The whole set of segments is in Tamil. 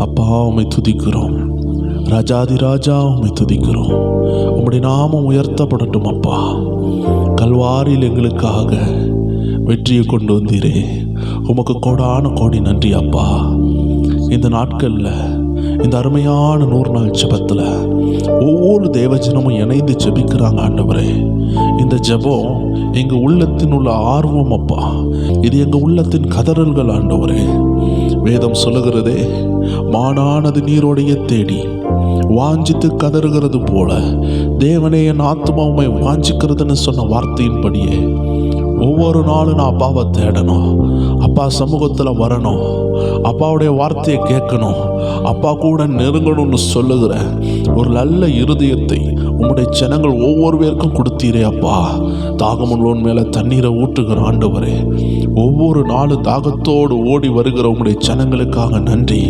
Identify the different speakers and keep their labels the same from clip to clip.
Speaker 1: அப்பா உம்மை துதிக்கிறோம். ராஜாதி ராஜா உம்மை துதிக்கிறோம். உம்முடைய நாமம் உயர்த்தப்படட்டும். அப்பா, கல்வாரியில் எங்களுக்காக வெற்றியை கொண்டு வந்தீரே, உமக்கு கோடான கோடி நன்றி. அப்பா, இந்த நாட்களில் இந்த அருமையான 100 நாள் ஜெபத்தில் ஒவ்வொரு தேவஜனமும் இணைந்து ஜெபிக்கிறாங்க. ஆண்டவரே, இந்த ஜெபம் எங்கள் உள்ளத்தின் உள்ள ஆர்வம். அப்பா, இது எங்கள் உள்ளத்தின் கதறல்கள். ஆண்டவரே, வேதம் சொல்லுகிறதே, மானானது நீரோடைய தேடி வாஞ்சித்து கதறுகிறது போல தேவனே என் ஆத்மாவை வாஞ்சிக்கிறதுன்னு சொன்ன வார்த்தையின்படியே ஒவ்வொரு நாளும் நான் அப்பாவை தேடணும், அப்பா சமூகத்தில் வரணும், அப்பாவுடைய வார்த்தையை கேட்கணும், அப்பா கூட நெருங்கணும்னு சொல்லுகிற ஒரு நல்ல இருதயத்தை உம்முடைய ஜனங்கள் ஒவ்வொரு பேருக்கும் கொடுத்தீரே. அப்பா, தாகமுள்ளோன் மேலே தண்ணீரை ஊற்றுகிற ஆண்டவரே, ஒவ்வொரு நாளும் தாகத்தோடு ஓடி வருகிற உம்முடைய ஜனங்களுக்காக நன்றி.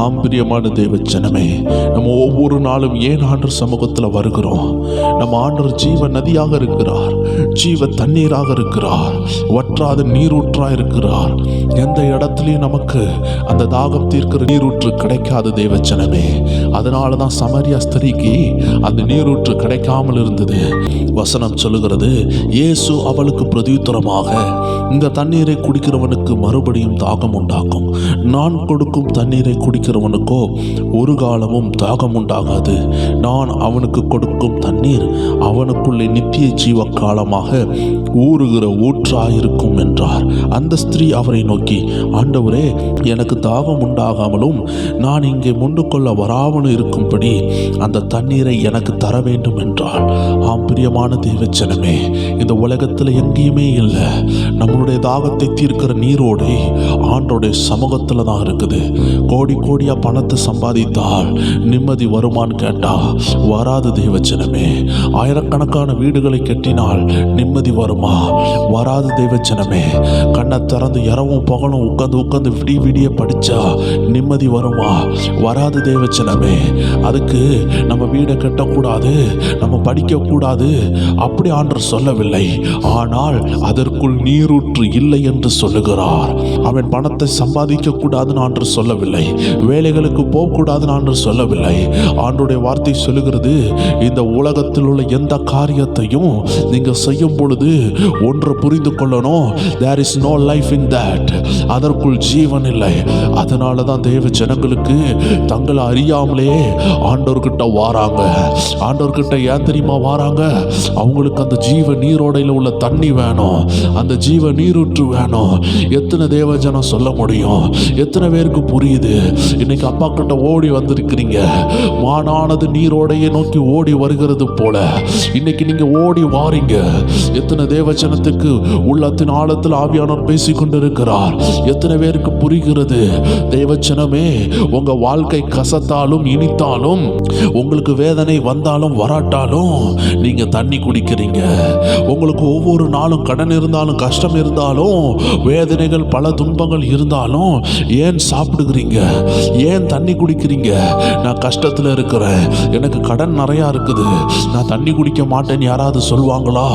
Speaker 1: ஆம்பிரியமான தேவ ஜனமே, நம்ம ஒவ்வொரு நாளும் ஏன் ஆண்டவர் சமூகத்தில் வருகிறோம்? நம்ம ஆண்டவர் ஜீவ நதியாக இருக்கிறார், ஜீவ தண்ணீராக இருக்கிறார், வற்றாத நீரூற்றாக இருக்கிறார். எந்த இடத்துலையும் நமக்கு அந்த தாகம் தீர்க்கிற நீரூற்று கிடைக்காத தேவ ஜனமே. அதனால தான் சமரியா ஸ்திரீக்கு அந்த நீரூற்று கிடைக்காமல் இருந்தது. வசனம் சொல்லுகிறது, இயேசு அவளுக்கு பிரதியுத்தரமாக, இந்த தண்ணீரை குடிக்கிறவனுக்கு மறுபடியும் தாகம் உண்டாகும், நான் கொடுக்கும் தண்ணீரை குடிக்கிறவனுக்கோ ஒரு காலமும் தாகம் உண்டாகாது, நான் அவனுக்கு கொடுக்கும் தண்ணீர் அவனுக்குள்ளே நித்திய ஜீவ காலமாக ஊறுகிற ஊற்றாயிருக்கும் என்றார். அந்த ஸ்திரீ அவரை நோக்கி, ஆண்டவரே, எனக்கு தாகம் உண்டாகாமலும் நான் இங்கே முண்டு கொள்ள வராமலும் இருக்கும்படி அந்த தண்ணீரை எனக்கு தர வேண்டும் என்றார். ஆம் பிரியமான தேவச்சனமே, இந்த உலகத்தில் எங்கேயுமே இல்லை நம்மளுடைய தாகத்தை தீர்க்கிற நீரோடை ஆண்டோடைய சமூகத்தில் தான் இருக்குது. கோடி கோடியா பணத்தை சம்பாதித்தால் நிம்மதி வருமானு கேட்டா வராது தேவச்சனமே. ஆயிரக்கணக்கான வீடுகளை கட்டினால் நிம்மதி வருமா? வராது தேவச்சனமே. கண்ணை திறந்து இரவும் பகலும் உட்காந்து விடிய படிச்சா நிம்மதி வருமா? வராது தேவச்சனமே. அதுக்கு நம்ம வீடை கட்டக்கூடாது, நம்ம படிக்கக்கூடாது அப்படி ஆண்டவர் சொல்லவில்லை. ஆனால் அதற்குள் நீரூற்று இல்லை என்று சொல்லுகிறார். அவன் பணத்தை சம்பாதிக்க கூடாதுன்னு ஆண்டவர் சொல்லவில்லை, வேலைகளுக்கு போகக்கூடாதுன்னு ஆண்டவர் சொல்லவில்லை. ஆண்டவருடைய வார்த்தை சொல்லுகிறது, இந்த உலகத்தில் உள்ள எந்த காரியத்தையும் நீங்க செய்யும் பொழுது ஒன்று புரிந்து கொள்ளணும், there is no life in that. அதற்குள் ஜீவன் இல்லை. அதனால தான் தேவ ஜனங்களுக்கு தங்களை அறியாமலே ஆண்டவர்கிட்ட வாராங்க. ஆண்டவர்கிட்ட ஏன் தெரியுமா வாராங்க? அவங்களுக்கு அந்த ஜீவ நீரோடையில் உள்ள தண்ணி வேணும், அந்த ஜீவ நீரூற்று வேணும். எத்தனை தேவ ஜனம் சொல்ல முடியும்? எத்தனை பேருக்கு புரியுது? இன்னைக்கு அப்பா கிட்ட ஓடி வந்திருக்கிறீங்க, மானானது நீரோடையை நோக்கி ஓடி வருகிறது போல இன்னைக்கு நீங்க ஓடி வாரீங்க. எத்தனை தேவ ஜனத்துக்கு உள்ளத்தின் ஆழத்தில் ஆவியானவர் பேசிக் கொண்டிருக்கிறார். எத்தனை பேருக்கு புரிகிறது? தேவச்சனமே, உங்க வாழ்க்கை கசத்தாலும் இனித்தாலும், உங்களுக்கு வேதனை வந்தாலும் வராட்டாலும் நீங்க தண்ணி குடிக்கிறீங்க. உங்களுக்கு ஒவ்வொரு நாளும் கடன் இருந்தாலும் கஷ்டம் இருந்தாலும் வேதனைகள் பல துன்பங்கள் இருந்தாலும் ஏன் சாப்பிடுகிறீங்க? ஏன் தண்ணி குடிக்கிறீங்க? நான் கஷ்டத்தில் இருக்கிறேன், எனக்கு கடன் நிறையா இருக்குது, நான் தண்ணி குடிக்க மாட்டேன்னு யாராவது சொல்லுவாங்களா?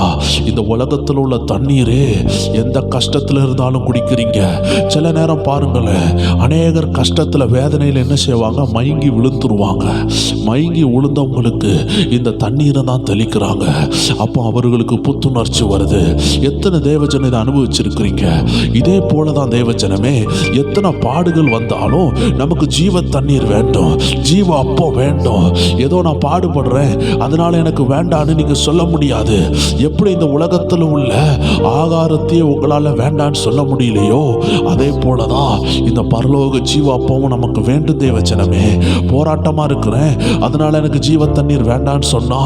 Speaker 1: இந்த உலகத்தில் உள்ள தண்ணீரே எந்த கஷ்டத்தில் இருந்தாலும் குடிக்கிறீங்க. சில நேரம் பாருங்களேன், அநேகர் கஷ்டத்தில் வேதனையில் என்ன செய்வாங்க? மயங்கி விழுந்துருவாங்க. மயங்கி விழுந்தவங்களுக்கு இந்த தண்ணீரை தான் தெளிக்கிறாங்க. அப்போ அவர்களுக்கு புத்துணர்ச்சி வருது. எத்தனை தேவஜனை இதை அனுபவிச்சிருக்கிறீங்க? இதே போல தான் தேவஜனமே, எத்தனை பாடுகள் வந்தாலும் நமக்கு ஜீவ தண்ணீர் வேண்டும், ஜீவ அப்போ வேண்டும். ஏதோ நான் பாடுபடுறேன் அதனால எனக்கு வேண்டான்னு நீங்க சொல்ல முடியாது. எப்படி இந்த உலகத்தில் உள்ள ஆகாரத்தையே உங்களால் வேண்டான்னு சொல்ல முடியலையோ, அதே போலதான் இந்த பரலோக ஜீவ அப்பவும் நமக்கு வேண்டும் தேவச்சனமே. போராட்டமா இருக்கிறேன் அதனால எனக்கு ஜீவ தண்ணீர் வேண்டான்னு சொன்னா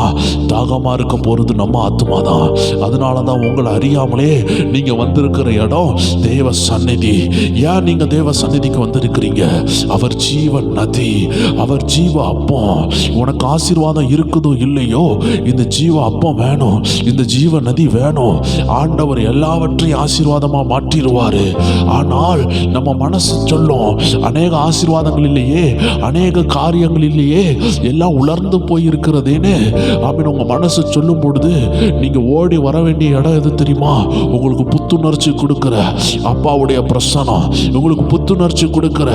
Speaker 1: தாகமா இருக்க போறது நம்ம ஆத்மா தான். அதனால தான் உங்களை அறியாமலே நீங்க வந்திருக்கிற இடம் தேவ சந்நிதி. ஏன் நீங்க தேவ சந்நிதிக்கு வந்திருக்கிறீங்க? அவர் ஜீவ நதி, அவர் ஜீவ அப்பம். உனக்கு ஆசீர்வாதம் இருக்குதோ இல்லையோ, இந்த ஜீவ அப்பம் வேணும், இந்த ஜீவ நதி வேணும். ஆண்டவர் எல்லாவற்றையும் எல்லாவற்றையும் ஆசீர்வாதமா மாற்றிடுவாரு. ஆனால் நம்ம மனசு சொல்லும், அநேக ஆசீர்வாதங்கள் இல்லையே, அநேக காரியங்கள் இல்லையே, எல்லாம் உலர்ந்து போயிருக்கிறதேன்னு அப்படின்னு உங்க மனசு சொல்லும் பொழுது நீங்க ஓடி வர வேண்டிய இடம் எது தெரியுமா? உங்களுக்கு புத்துணர்ச்சி கொடுக்கிற அப்பாவுடைய பிரசனம், உங்களுக்கு புத்துணர்ச்சி கொடுக்கிற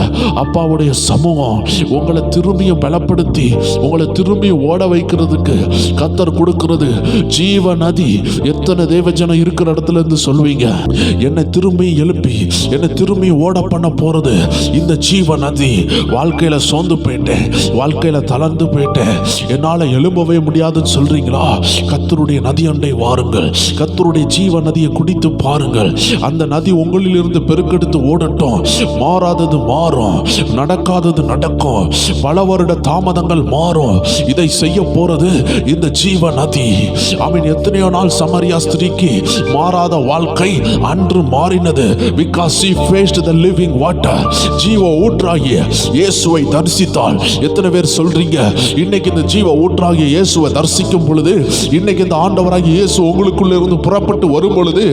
Speaker 1: அப்பாவுடைய சமூகம் உங்களை திரும்பியும் பலப்படுத்தி உங்களை திரும்பி ஓட வைக்கிறதுக்கு கர்த்தர் கொடுக்கிறது ஜீவ நதி. எத்தனை தேவஜனம் இருக்கிற இடத்துல இருந்து சொல்வீங்க, என்னை திரும்பி எழுப்பி என்னை திரும்பி ஓட பண்ண போறது இந்த ஜீவ நதி. வாழ்க்கையில சோர்ந்து போயிட்டேன், வாழ்க்கையில தளர்ந்து போயிட்டேன், என்னால எழும்பவே முடியாதுன்னு சொல்றீங்களா? கர்த்தருடைய நதி அண்டை வாருங்கள், கர்த்தருடைய ஜீவ நதியை குடித்து பாருங்கள். அந்த நதி உங்களிலிருந்து பெருக்கெடுத்து ஓடட்டும். மாறாதது மாறும், நடக்காதது நடக்கும், பல வருட தாமதங்கள் மாறும். இதை செய்ய போறது இந்த ஜீவ நதி. ஆமென். எத்தனையோ நாள் சமரியா ஸ்திரீக்கு மாறாத வாழ்க்கை அன்று மாறினது. because she faced the living water. ஜீவ ஊற்றாகிய இயேசுவை தரிசித்தாள். எத்தனை பேர் சொல்றீங்க, இன்னைக்கு இந்த ஜீவ ஊற்றாகிய இயேசுவை தரிசிக்கும் பொழுது, இன்னைக்கு இந்த ஆண்டவராகிய இயேசு உங்களுக்குள்ள இருந்து புறப்பட்டு வரும் பொழுது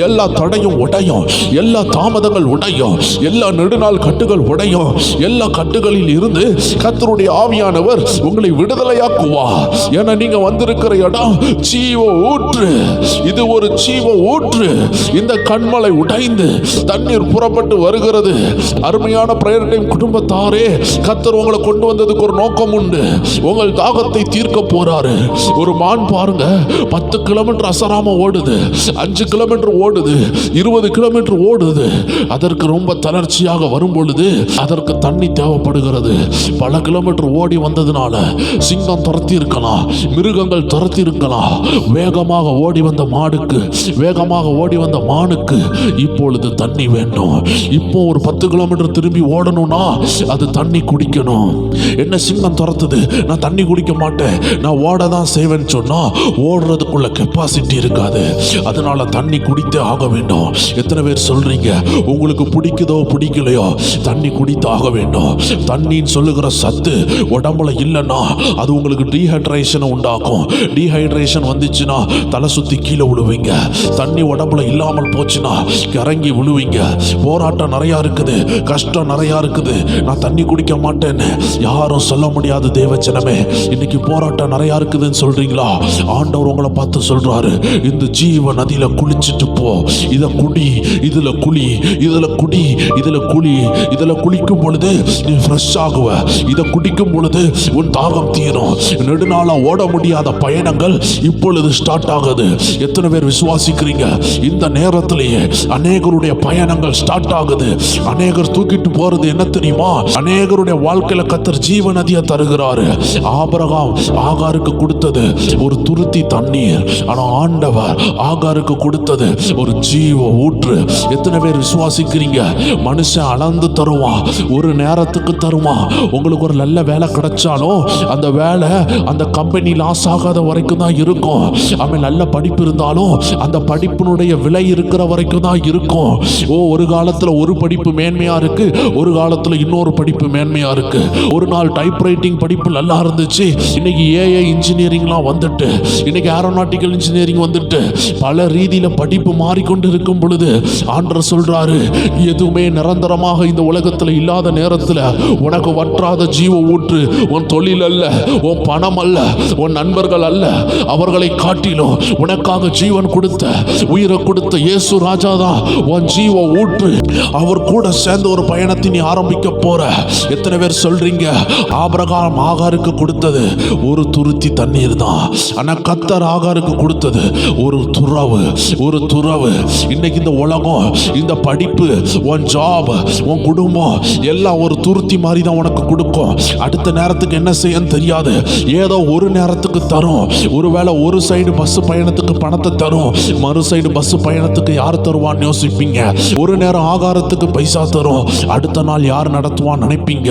Speaker 1: எல்லா தடையும் உடையும், எல்லா தாமதங்கள் உடையும், எல்லா நெடுநாள் கட்டுகள் உடையும். எல்லா கட்டுகளில் இருந்து கர்த்தருடைய ஆவியானவர் உங்களை விடுதலையாக்குவா. ஏன்னா நீங்க வந்திருக்கிற இடம் ஜீவ ஊற்று. இது ஒரு ஜீவ ஊற்று. இந்த கண்மலை உடைந்து தண்ணீர் புறப்பட்டு வருகிறது. அருமையான பிரேயர் டைம் குடும்பத்தாரே, கர்த்தர் உங்களை கொண்டு வந்ததுக்கு ஒரு நோக்கம் உண்டு. உங்கள் தாகத்தை தீர்க்க போறாரு. ஒரு மான் பாருங்க, 10 கிலோமீட்டர் அசராம ஓடுது, 5 கிலோமீட்டர் ஓடுது, 20 கிலோமீட்டர் ஓடுது. அதற்கு ரொம்ப தளர்ச்சியாக வரும் பொழுது அதற்கு தண்ணி தேவைப்படுகிறது. பல கிலோமீட்டர் ஓடி வந்ததுனால சிங்கம் துரத்தி இருக்கலாம், மிருகங்கள் துரத்தி இருக்கலாம். வேகமாக ஓடி வந்த மாடுக்கு, வேகமாக ஓடி வந்த மானுக்கு இப்பொழுது தண்ணி வேண்டும். இப்போ ஒரு 10 கிலோமீட்டர் திரும்பி ஓடணும்னா அது தண்ணி குடிக்கணும். என்ன சிங்கம் துரத்துது, நான் தண்ணி குடிக்க மாட்டேன், நான் ஓட தான் செய்வேன்னு சொன்னா ஓடுறதுக்குள்ள கெப்பாசிட்டி இருக்காது. அதனால தண்ணி குடித்தே ஆக வேண்டும். எத்தனை பேர் சொல்றீங்க, உங்களுக்கு பிடிக்குதோ பிடிக்கலையோ தண்ணி குடித்து ஆக வேண்டும்? தண்ணின்னு சொல்லுகிற சத்து உடம்புல இல்லைன்னா அது உங்களுக்கு டீஹைட்ரேஷனை உண்டாக்கும். டீஹைட்ரேஷன் வந்துச்சுன்னா தலை சுத்தி கீழே விழுவீங்க. தண்ணி உடம்புல இல்லாமல் போச்சுன்னா இறங்கி விழுவீங்க. போராட்டம் நிறையா இருக்குது, கஷ்டம் நிறையா இருக்குது, நான் தண்ணி குடிக்க மாட்டேன்னு யாரும் சொல்ல முடியாது. தேவஜனமே, இன்னைக்கு போராட்டம் நிறையா இருக்குதுன்னு சொல்றீங்களா? ஆண்டவர் உங்களை பார்த்து சொல்றாரு, இந்த ஜீவ நதியில குளிச்சுட்டு போ. இத குடி, இதுல குளி, இதுல குடி, இதுல குளி. இதுல குளிக்கும் பொழுது நீ ஃப்ரெஷ் ஆகுவ. இதை குடிக்கும் பொழுது உன் தாகம் தீரும். நெடுநாளா ஓட முடியாத பயணங்கள் இப்பொழுது ஸ்டார்ட் ஆகுது. எத்தனை பேர் விசுவாசிக்கிறீங்க? இந்த நேரத்திலேயே அநேகருடைய பயணங்கள் ஸ்டார்ட் ஆகுது. அநேகர் தூக்கிட்டு போறது என்ன தெரியுமா? அநேகருடைய வாழ்க்கையில கர்த்தர் ஜீவ நதியை தருகிறாரு. ஆபிரகாம் ஆகாருக்கு கொடுத்தது ஒரு துருத்தி தண்ணீர், ஆனா ஆண்டவர் ஆகாருக்கு கொடுத்தது ஒரு ஜீவ ஊற்று. எத்தனை பேர் விசுவாசிக்கிறீங்க? மனுஷன் அளந்து தருவான், ஒரு நேரத்துக்கு தருவான். உங்களுக்கு ஒரு நல்ல வேலை கிடைச்சாலும் அந்த வேலை அந்த கம்பெனி லாஸ் ஆகாத வரைக்கும் தான் இருக்கும். அவன் நல்ல படிப்பு இருந்தாலும் அந்த படிப்பினுடைய விலை இருக்கிற வரைக்கும் தான் இருக்கும். ஒரு காலத்துல ஒரு படிப்பு மேன்மையா இருக்கு, ஒரு காலத்துல இன்னொரு படிப்பு மேன்மையா இருக்கு. ஒரு நாள் டைப் ரைட்டிங் படிப்பு நல்லா இருந்துச்சு, இன்னைக்கு ஏஐ இன்ஜினியரிங்லாம் வந்துட்டு, இன்னைக்கு ஏரோநாட்டிக்கல் இன்ஜினியரிங் வந்துட்டு, பல ரீதியில படிப்பு மாறிக்கொண்டு இருக்கும் பொழுது ஆண்டவர் சொல்றாரு, எதுவுமே நிரந்தரமாக இந்த உலகத்துல இல்லாத நேரத்துல உனக்கு வற்றாத ஜீவ ஊற்று உன் தொழில் அல்ல, உன் பணம் அல்ல, உன் நண்பர்கள் அல்ல, அவர்களை காட்டிலும் உனக்காக ஜீவன் கொடுத்த, உயிரை கொடுத்த இயேசு ராஜா தான் உன் ஜீவ ஊற்று. அவர் கூட சேர்ந்து ஒரு பயணத்தை நீ ஆரம்பிக்க போற. எத்தனை பேர் சொல்றீங்க, ஆபிரகாம் ஆகாருக்கு கொடுத்தது ஒரு துருத்தி தண்ணீர் தான், ஆனா கர்த்தர் ஆகாருக்கு கொடுத்தது ஒரு துறவு, ஒரு துறவு. இன்னைக்கு இந்த உலகம், இந்த படிப்பு, உன் ஜாப், உன் குடும்பம் எல்லாம் ஒரு துருத்தி மாதிரி தான் உனக்கு கொடுக்கும். அடுத்த நேரத்துக்கு என்ன செய்யன்னு தெரியாது. ஏதோ ஒரு நேரத்துக்கு தரும். ஒருவேளை ஒரு சைடு பஸ் பயணத்துக்கு பணத்தை தரும், மறு சைடு பஸ் பயணத்துக்கு யார் தருவான்னு யோசிப்பீங்க. ஒரு நேரம் ஆகாரத்துக்கு பைசா தரும், அடுத்த நாள் யார் நடத்துவான்னு நினைப்பீங்க.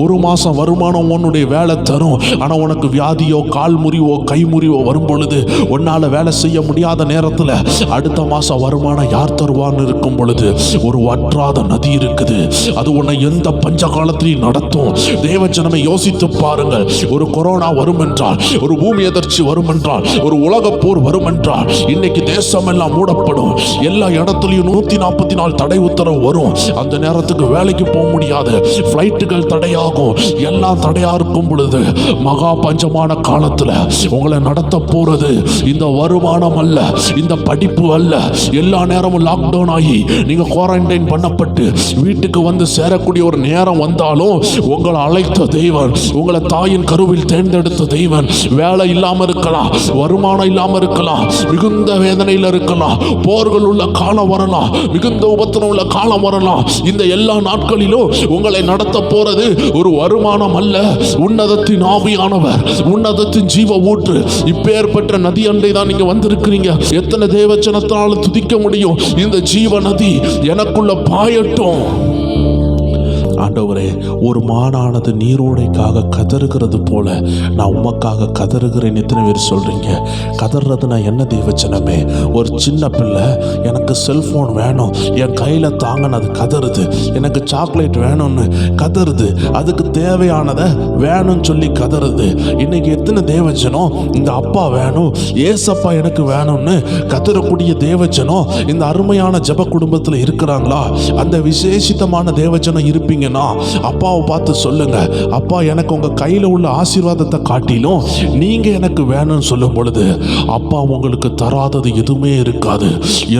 Speaker 1: ஒரு மாசம் வருமானம் உன்னுடைய வேலை தரும், ஆனா உனக்கு வியாதியோ கால் முறிவோ கை முறிவோ வரும் பொழுது, உன்னால வேலை செய்ய முடியாத நேரத்தில் அடுத்த மாசம் வருமானம் யார் தருவான்னு இருக்கும் பொழுது ஒரு வற்றாத நதி இருக்குது. அது உன்னை எந்த பஞ்ச காலத்திலையும் நடத்தும். தேவஜனமே, யோசித்து பாருங்கள். ஒரு கொரோனா வரும் என்றால், ஒரு பூமி எதிர்ச்சி வரும் என்றால், ஒரு உலக போர் வரும் என்றால், இன்னைக்கு தேசம் எல்லாம் மூடப்படும். தடைப்படும். எல்லா இடத்துலையும் 144 தடை உத்தரவு வரும். அந்த நேரத்துக்கு வேலைக்கு போக முடியாது, ஃப்ளைட்டுகள் தடையாகும். எல்லாம் தடையா இருக்கும் பொழுது மகா பஞ்சமான காலத்துல உங்களை நடத்த போறது இந்த வருமானம் அல்ல, இந்த படிப்பு அல்ல. எல்லா நேரமும் லாக்டவுன் ஆகி நீங்க குவாரண்டைன் பண்ணப்பட்டு வீட்டுக்கு வந்து சேரக்கூடிய ஒரு நேரம் வந்தாலும் உங்களை அழைத்த தெய்வன், உங்களை தாயின் கருவில் தேர்ந்தெடுத்த தெய்வன் வேலை இல்லாம இருக்கலாம், வருமானம் இல்லாம இருக்கலாம், மிகுந்த வேதனையில் இருக்கலாம், போர்கள் உள்ள காலம் வரலாம், மிகுந்த உபத்திரம் உள்ள காலம் வரலாம். இந்த எல்லா நாட்களிலும் உங்களை நடத்த போறது ஒரு வருமானம் அல்ல, உன்னதத்தின் ஆவியானவர், உன்னதத்தின் ஜீவ ஊற்று. இப்பேற்பட்ட நதி அண்டை தான் நீங்க வந்திருக்கிறீங்க. எத்தனை தேவச்சனத்தால் துதிக்க முடியும்? இந்த ஜீவ நதி எனக்குள்ள பாயட்டும். ஆண்டவரே, ஒரு மானானது நீரோடைக்காக கதறுகிறது போல நான் உமக்காக கதறுகிறேன். எத்தனை பேர் சொல்றீங்க? கதறதுனா என்ன தேவச்சனமே? ஒரு சின்ன பிள்ளை எனக்கு செல்போன் வேணும், என் கையில் தாங்கன்னு அது கதறுது. எனக்கு சாக்லேட் வேணும்னு கதறுது. அதுக்கு தேவையானதை வேணும்னு சொல்லி கதறுது. இன்னைக்கு எத்தனை தேவச்சனம் இந்த அப்பா வேணும், ஏசப்பா எனக்கு வேணும்னு கதறக்கூடிய தேவச்சனம் இந்த அருமையான ஜப குடும்பத்தில் இருக்கிறாங்களா? அந்த விசேஷித்தமான தேவச்சனம் இருப்பீங்க. அப்பாவை பார்த்து சொல்லுங்க, அப்பா எனக்கு உங்க கையில உள்ள ஆசீர்வாதத்தை காட்டிலும் நீங்க எனக்கு வேணும்னு சொல்லும் பொழுது அப்பா உங்களுக்கு தராதது எதுவுமே இருக்காது,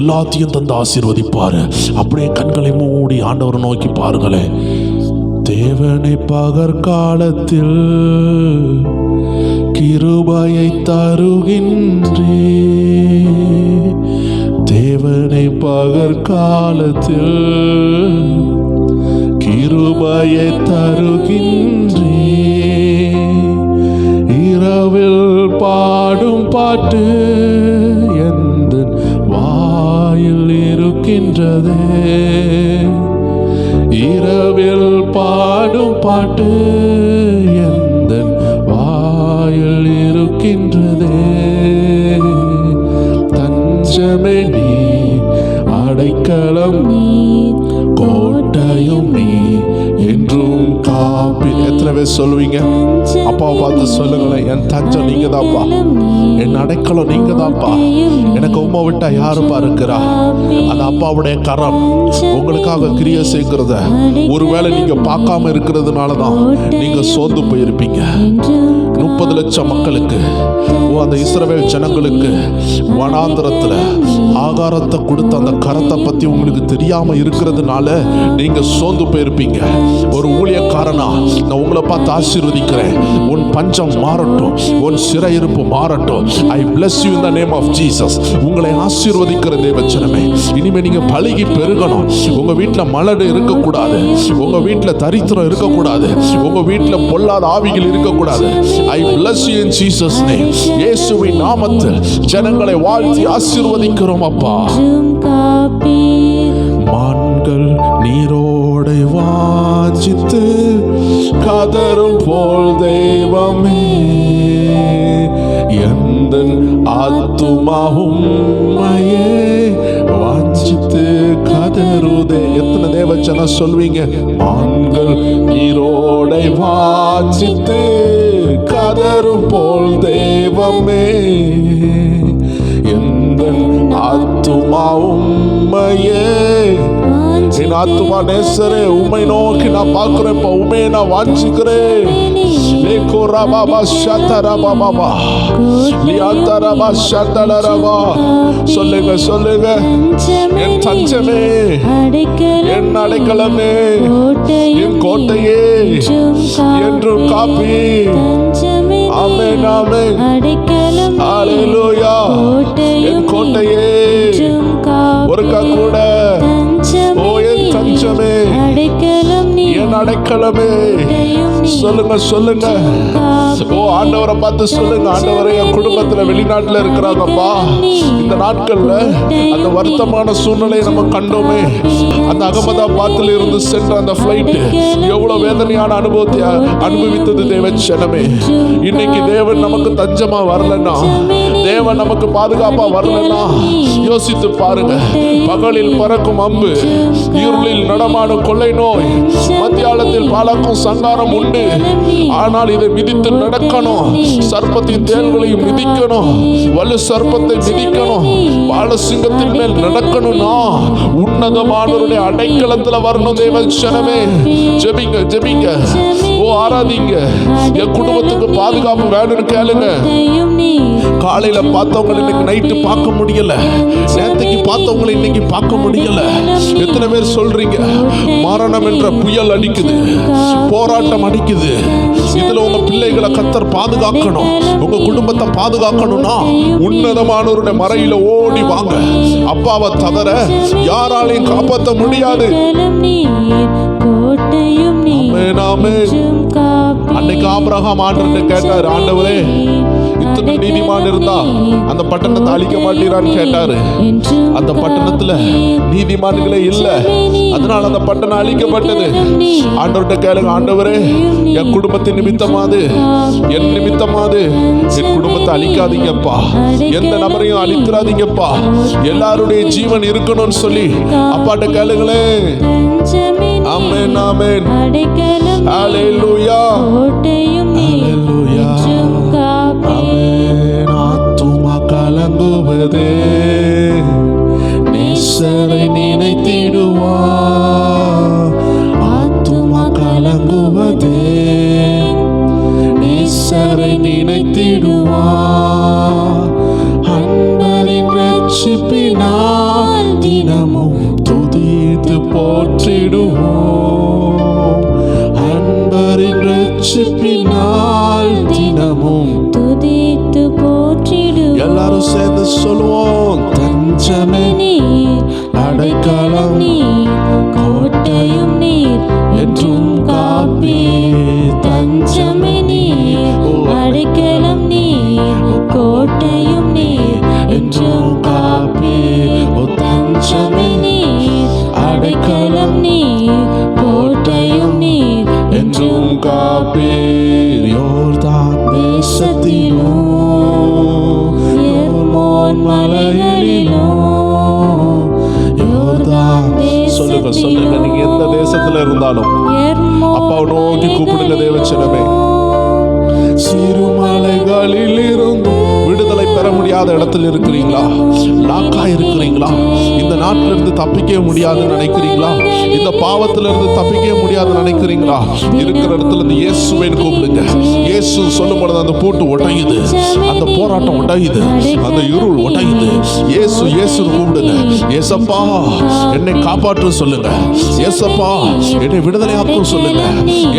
Speaker 1: எல்லாத்தையும் தந்து ஆசீர்வதிப்பாரு. அப்படியே கண்களை மூடி ஆண்டவரை நோக்கி பாருங்களேன். தேவனை பகற்காலத்தில் கிருபையை தருகின்றே, தேவனை பகற்காலத்தில் கிருபையை தருகின்றே, இரவில் பாடும் பாட்டு எந்த வாயில் இருக்கின்றதே, இரவில் பாடும் பாட்டு எந்த வாயில் இருக்கின்றதே. தஞ்சமே நீ, அடைக்கலம் நீ, கோட்டையும் நீ என்றும் காப்பி. எத்தனை பேர் சொல்லுவீங்க? அப்பாவை பார்த்து சொல்லுங்களேன், என் தஞ்சம் நீங்க தான்ப்பா, என் அடைக்கலம் நீங்க தான்ப்பா, எனக்கு உம்மை விட்டா யாருப்பா இருக்கிறா? அந்த அப்பாவுடைய கரம் உங்களுக்காக கிரியை செய்கிறத ஒருவேளை நீங்க பார்க்காம இருக்கிறதுனால தான் நீங்க சோர்ந்து போயிருப்பீங்க. 30 லட்சம் மக்களுக்கு, அந்த இஸ்ரவேல் ஜனங்களுக்கு வனாந்திரத்துல ஆகாரத்தை கொடுத்த அந்த கரத்தை பத்தி உங்களுக்கு தெரியாம இருக்கிறதுனால நீங்க சோர்ந்து போயிருப்பீங்க. ஒரு ஊழியக்காரனா நான் உங்களை பார்த்து ஆசீர்வதிக்கிறேன். உன் பஞ்சம் மாறட்டும், உன் சிறையிருப்பு மாறட்டும். I bless you in the name of Jesus. உங்களை ஆசீர்வதிக்கிற தேவச்சனமே, இனிமே நீங்க பழகி பெருகணும். உங்க வீட்டுல மலடு இருக்கக்கூடாது, உங்க வீட்டுல தரித்திரம் இருக்கக்கூடாது, உங்க வீட்டுல பொல்லாத ஆவிகள் இருக்கக்கூடாது. I bless you in Jesus name. இயேசுவின் நாமத்தில் ஜனங்களை வாழ்த்தி ஆசீர்வதிக்கிறோம் அப்பா. மான்கள் நீரோடை வாஞ்சித்து கதரும் போல் தெய்வமே, எந்த ஆத்துமாவும் உம்மையே வாஞ்சித்து கதறுதே. எத்தனை தேவச்சன சொல்வீங்க? மான்கள் நீரோடை வாஞ்சித்து கதரும் போல் தெய்வமே, எந்த ஆத்துமாவும் உம்மையே. என் ஆத்துமா நேசரே, உம்மை நோக்கி நான் பார்க்கிறேன், உம்மையை நான் வாஞ்சிக்கிறேன். சொல்லுங்க சொல்லுங்க, என் தஞ்சமே, என் அடைக்கலமே, என் கோட்டையே என்றும் காப்பி. ஆமென் ஆமென், ஹல்லேலூயா. என் கோட்டையே ஒருக்கா கூட, ஓ என் தஞ்சமே, என் அடைக்கலமே. சொல்லுங்க சொல்லுங்க, ஓ ஆண்டவரை பார்த்து சொல்லுங்க, ஆண்டவரை என் குடும்பத்துல வெளிநாட்டுல இருக்கிறாங்கப்பா, இந்த நாட்கள்ல அந்த வருத்தமான சூழ்நிலையை நம்ம கண்டோமே. அந்த அகமதாபாத்தில் இருந்து சென்ற அந்த பிளைட் எவ்வளவு வேதனையான அனுபவத்தை அனுபவித்தது தேவச்சனமே. இன்னைக்கு தேவன் நமக்கு தஞ்சமா வரலன்னா, தேவன் நமக்கு பாதுகாப்பா வரலன்னா யோசித்து பாருங்க. பகலில் பறக்கும் அம்பு, இருளில் நடமாடும் கொள்ளை நோய், மத்தியாலத்தில் பாலக்கும் சங்காரம் உண்டு. ஆனால் இதை மிதித்து நடக்கணும். சர்ப்பத்தின் தேள்களையும் மிதிக்கணும், வலு சர்ப்பத்தை மிதிக்கணும், பாலசிங்கத்தின் மேல் நடக்கணும்னா உன்னதமானவருடைய அடைக்கலத்துல வரணும். தேவச்சனமே ஜெபிங்க ஜெபிங்க, ஓ ஆராதிங்க. என் குடும்பத்துக்கு பாதுகாப்பு வேணும்னு கேளுங்க. காலையில பார்த்தவங்க இன்னைக்கு நைட்டு பார்க்க முடியல, நேற்றுக்கு பார்த்தவங்களை இன்னைக்கு பார்க்க முடியல. எத்தனை பேர் சொல்றீங்க மரணம் என்ற புயல் அடிக்குது, போராட்டம் அடிக்குது, இதுல உங்க பிள்ளைகளை கர்த்தர் பாதுகாக்கணும், உங்க குடும்பத்தை பாதுகாக்கணும்னா உன்னதமானவருடைய மறையில ஓடி வாங்க. அப்பாவை தவிர யாராலையும் காப்பாற்ற முடியாது. அன்னைக்கு ஆபிரகாம் ஆண்டவர்கிட்ட கேட்டாரு, ஆண்டவரே இத்தனை நீதிமான் இருந்தா அந்த பட்டணத்தை அழிக்க மாட்டீரான்னு கேட்டாரு. அந்த பட்டணத்துல நீதிமான்களே இல்ல, அதனால அந்த பட்டணம் அழிக்கப்பட்டது. ஆண்டவர்கிட்ட கேளுங்க, ஆண்டவரே என் குடும்பத்தின் நிமித்தமாது, என் நிமித்தமாது என் குடும்பத்தை அழிக்காதீங்கப்பா, எந்த நபரையும் அழித்துறாதீங்கப்பா, எல்லாருடைய ஜீவன் இருக்கணும்னு சொல்லி அப்பாட்ட கேளுங்களேன். ஆமென் ஆமென் ஹல்லேலூயா ஹல்லேலூயா ஆமென். ஆத்துமா கலங்குவதே நேசரை நினைத்திடுவா, ஆத்துமா கலங்குவதே நேசரை நினைத்திடுவா, அன்பரின் ரட்சிப்பினால் தினமும் துதித்து போற்றிடுவோம், அன்பரின் ரட்சிப்பினால் தினமும் துதித்து போற்றிடுவோம். எல்லாரும் சேர்ந்து சொல்லுவோம், தஞ்சமே நீர், அடைக்கலம் நீர், கோட்டையும் நீர், என்றும் காப்பி. தஞ்சமே நீர், அடைக்கலம் நீர், கோட்டையும் நீர், என்றும் காப்பி. தஞ்சமே நீர், அடைக்கலம் நீர், கோட்டையும் நீர், என்றும் காப்பீர். யோர்தான் தேசத்திலோ எர்மோன் மலைகளிலோ, யோர்தான் சொல்லுங்க சொல்லுங்க, நீங்க எந்த தேசத்துல இருந்தாலும் அப்பாவை நோக்கி கூப்பிடுங்க தேவச்சனமே. சிறுமலைகளில் இருந்தும் விடுதலை பெற முடியாத இடத்துல இருக்கிறீங்களா? லாக்கா இருக்கிறீங்களா? இந்த நாட்டில இருந்து தப்பிக்க முடியாதுன்னு நினைக்கிறீங்களா? இந்த பாவத்தில இருந்து தப்பிக்க முடியாதுன்னு நினைக்கிறீங்களா? இருக்கிற இடத்துல இருந்து இயேசுவேன்னு கூப்பிடுங்க. இயேசு சொல்லும் பொழுது அந்த பூட்டு உடையுது, அந்த போராட்டம் உடையுது, அந்த இருள் உடையுது. இயேசு இயேசுன்னு கூப்பிடுங்க. ஏசப்பா என்னை காப்பாற்று சொல்லுங்க, ஏசப்பா என்னை விடுதலையாக்கும் சொல்லுங்க,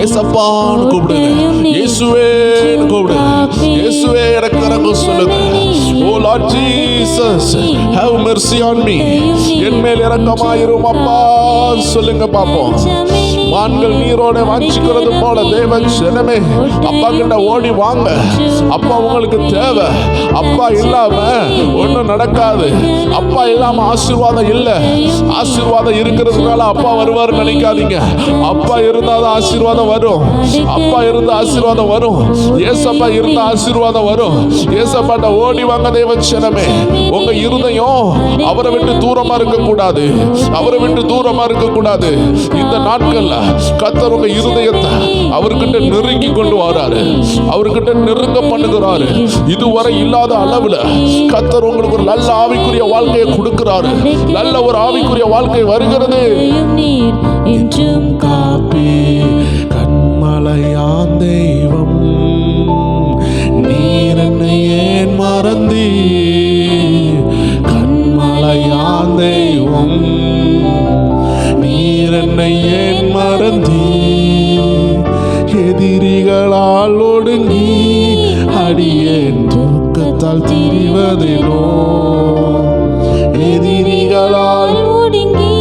Speaker 1: ஏசப்பான்னு கூப்பிடுங்க, இயேசுவேன்னு கூப்பிடுங்க, இயேசுவே எனக்கு இறங்கும் சொல்லுங்க. Oh Lord Jesus, have mercy on me. என் மேல் இரக்கமாயிரும் அப்பா சொல்லுங்க பாப்போம். மான்கள் நீரோட வாஞ்சிக்கிறது போல தேவ ஜனமே அப்பா கிட்ட ஓடி வாங்க. அப்பா உங்களுக்கு தேவை. அப்பா இல்லாம ஒன்றும் நடக்காது. அப்பா இல்லாம ஆசீர்வாதம் இல்லை. ஆசீர்வாதம் இருக்கிறதுனால அப்பா வருவார் நினைக்காதீங்க. அப்பா இருந்தாதான் ஆசீர்வாதம் வரும். அப்பா இருந்த ஆசீர்வாதம் வரும். ஏசப்பா இருந்த ஆசீர்வாதம் வரும். ஏசப்பாட்ட ஓடி வாங்க தேவ ஜனமே. உங்க இருதயம் அவரை விட்டு தூரமா இருக்க கூடாது. அவரை விட்டு தூரமா இருக்க கூடாது. இந்த நாட்கள்ல கர்த்தர் உங்க இருதயத்தை அவர்கிட்ட நெருங்கி கொண்டு வராரு. அவர்கிட்ட நெருங்க பண்ணுகிறாரு. இதுவரை இல்லாத அளவுல கர்த்தர் உங்களுக்கு ஒரு நல்ல ஆவிக்குரிய வாழ்க்கையை கொடுக்கிறாரு. நல்ல ஒரு ஆவிக்குரிய வாழ்க்கை வருகிறது. என்றும் காப்பி கண்மலையான் தெய்வம், நீர் என்னை ஏன் மறந்தீ? கண்மலையான் தெய்வம், நீர் என்னை ஏன் மறந்தீ? எதிரிகளால் ஒடுங்கி அடியேன் துக்கத்தால் திரிவதேனோ? எதிரிகளால் ஒடுங்கி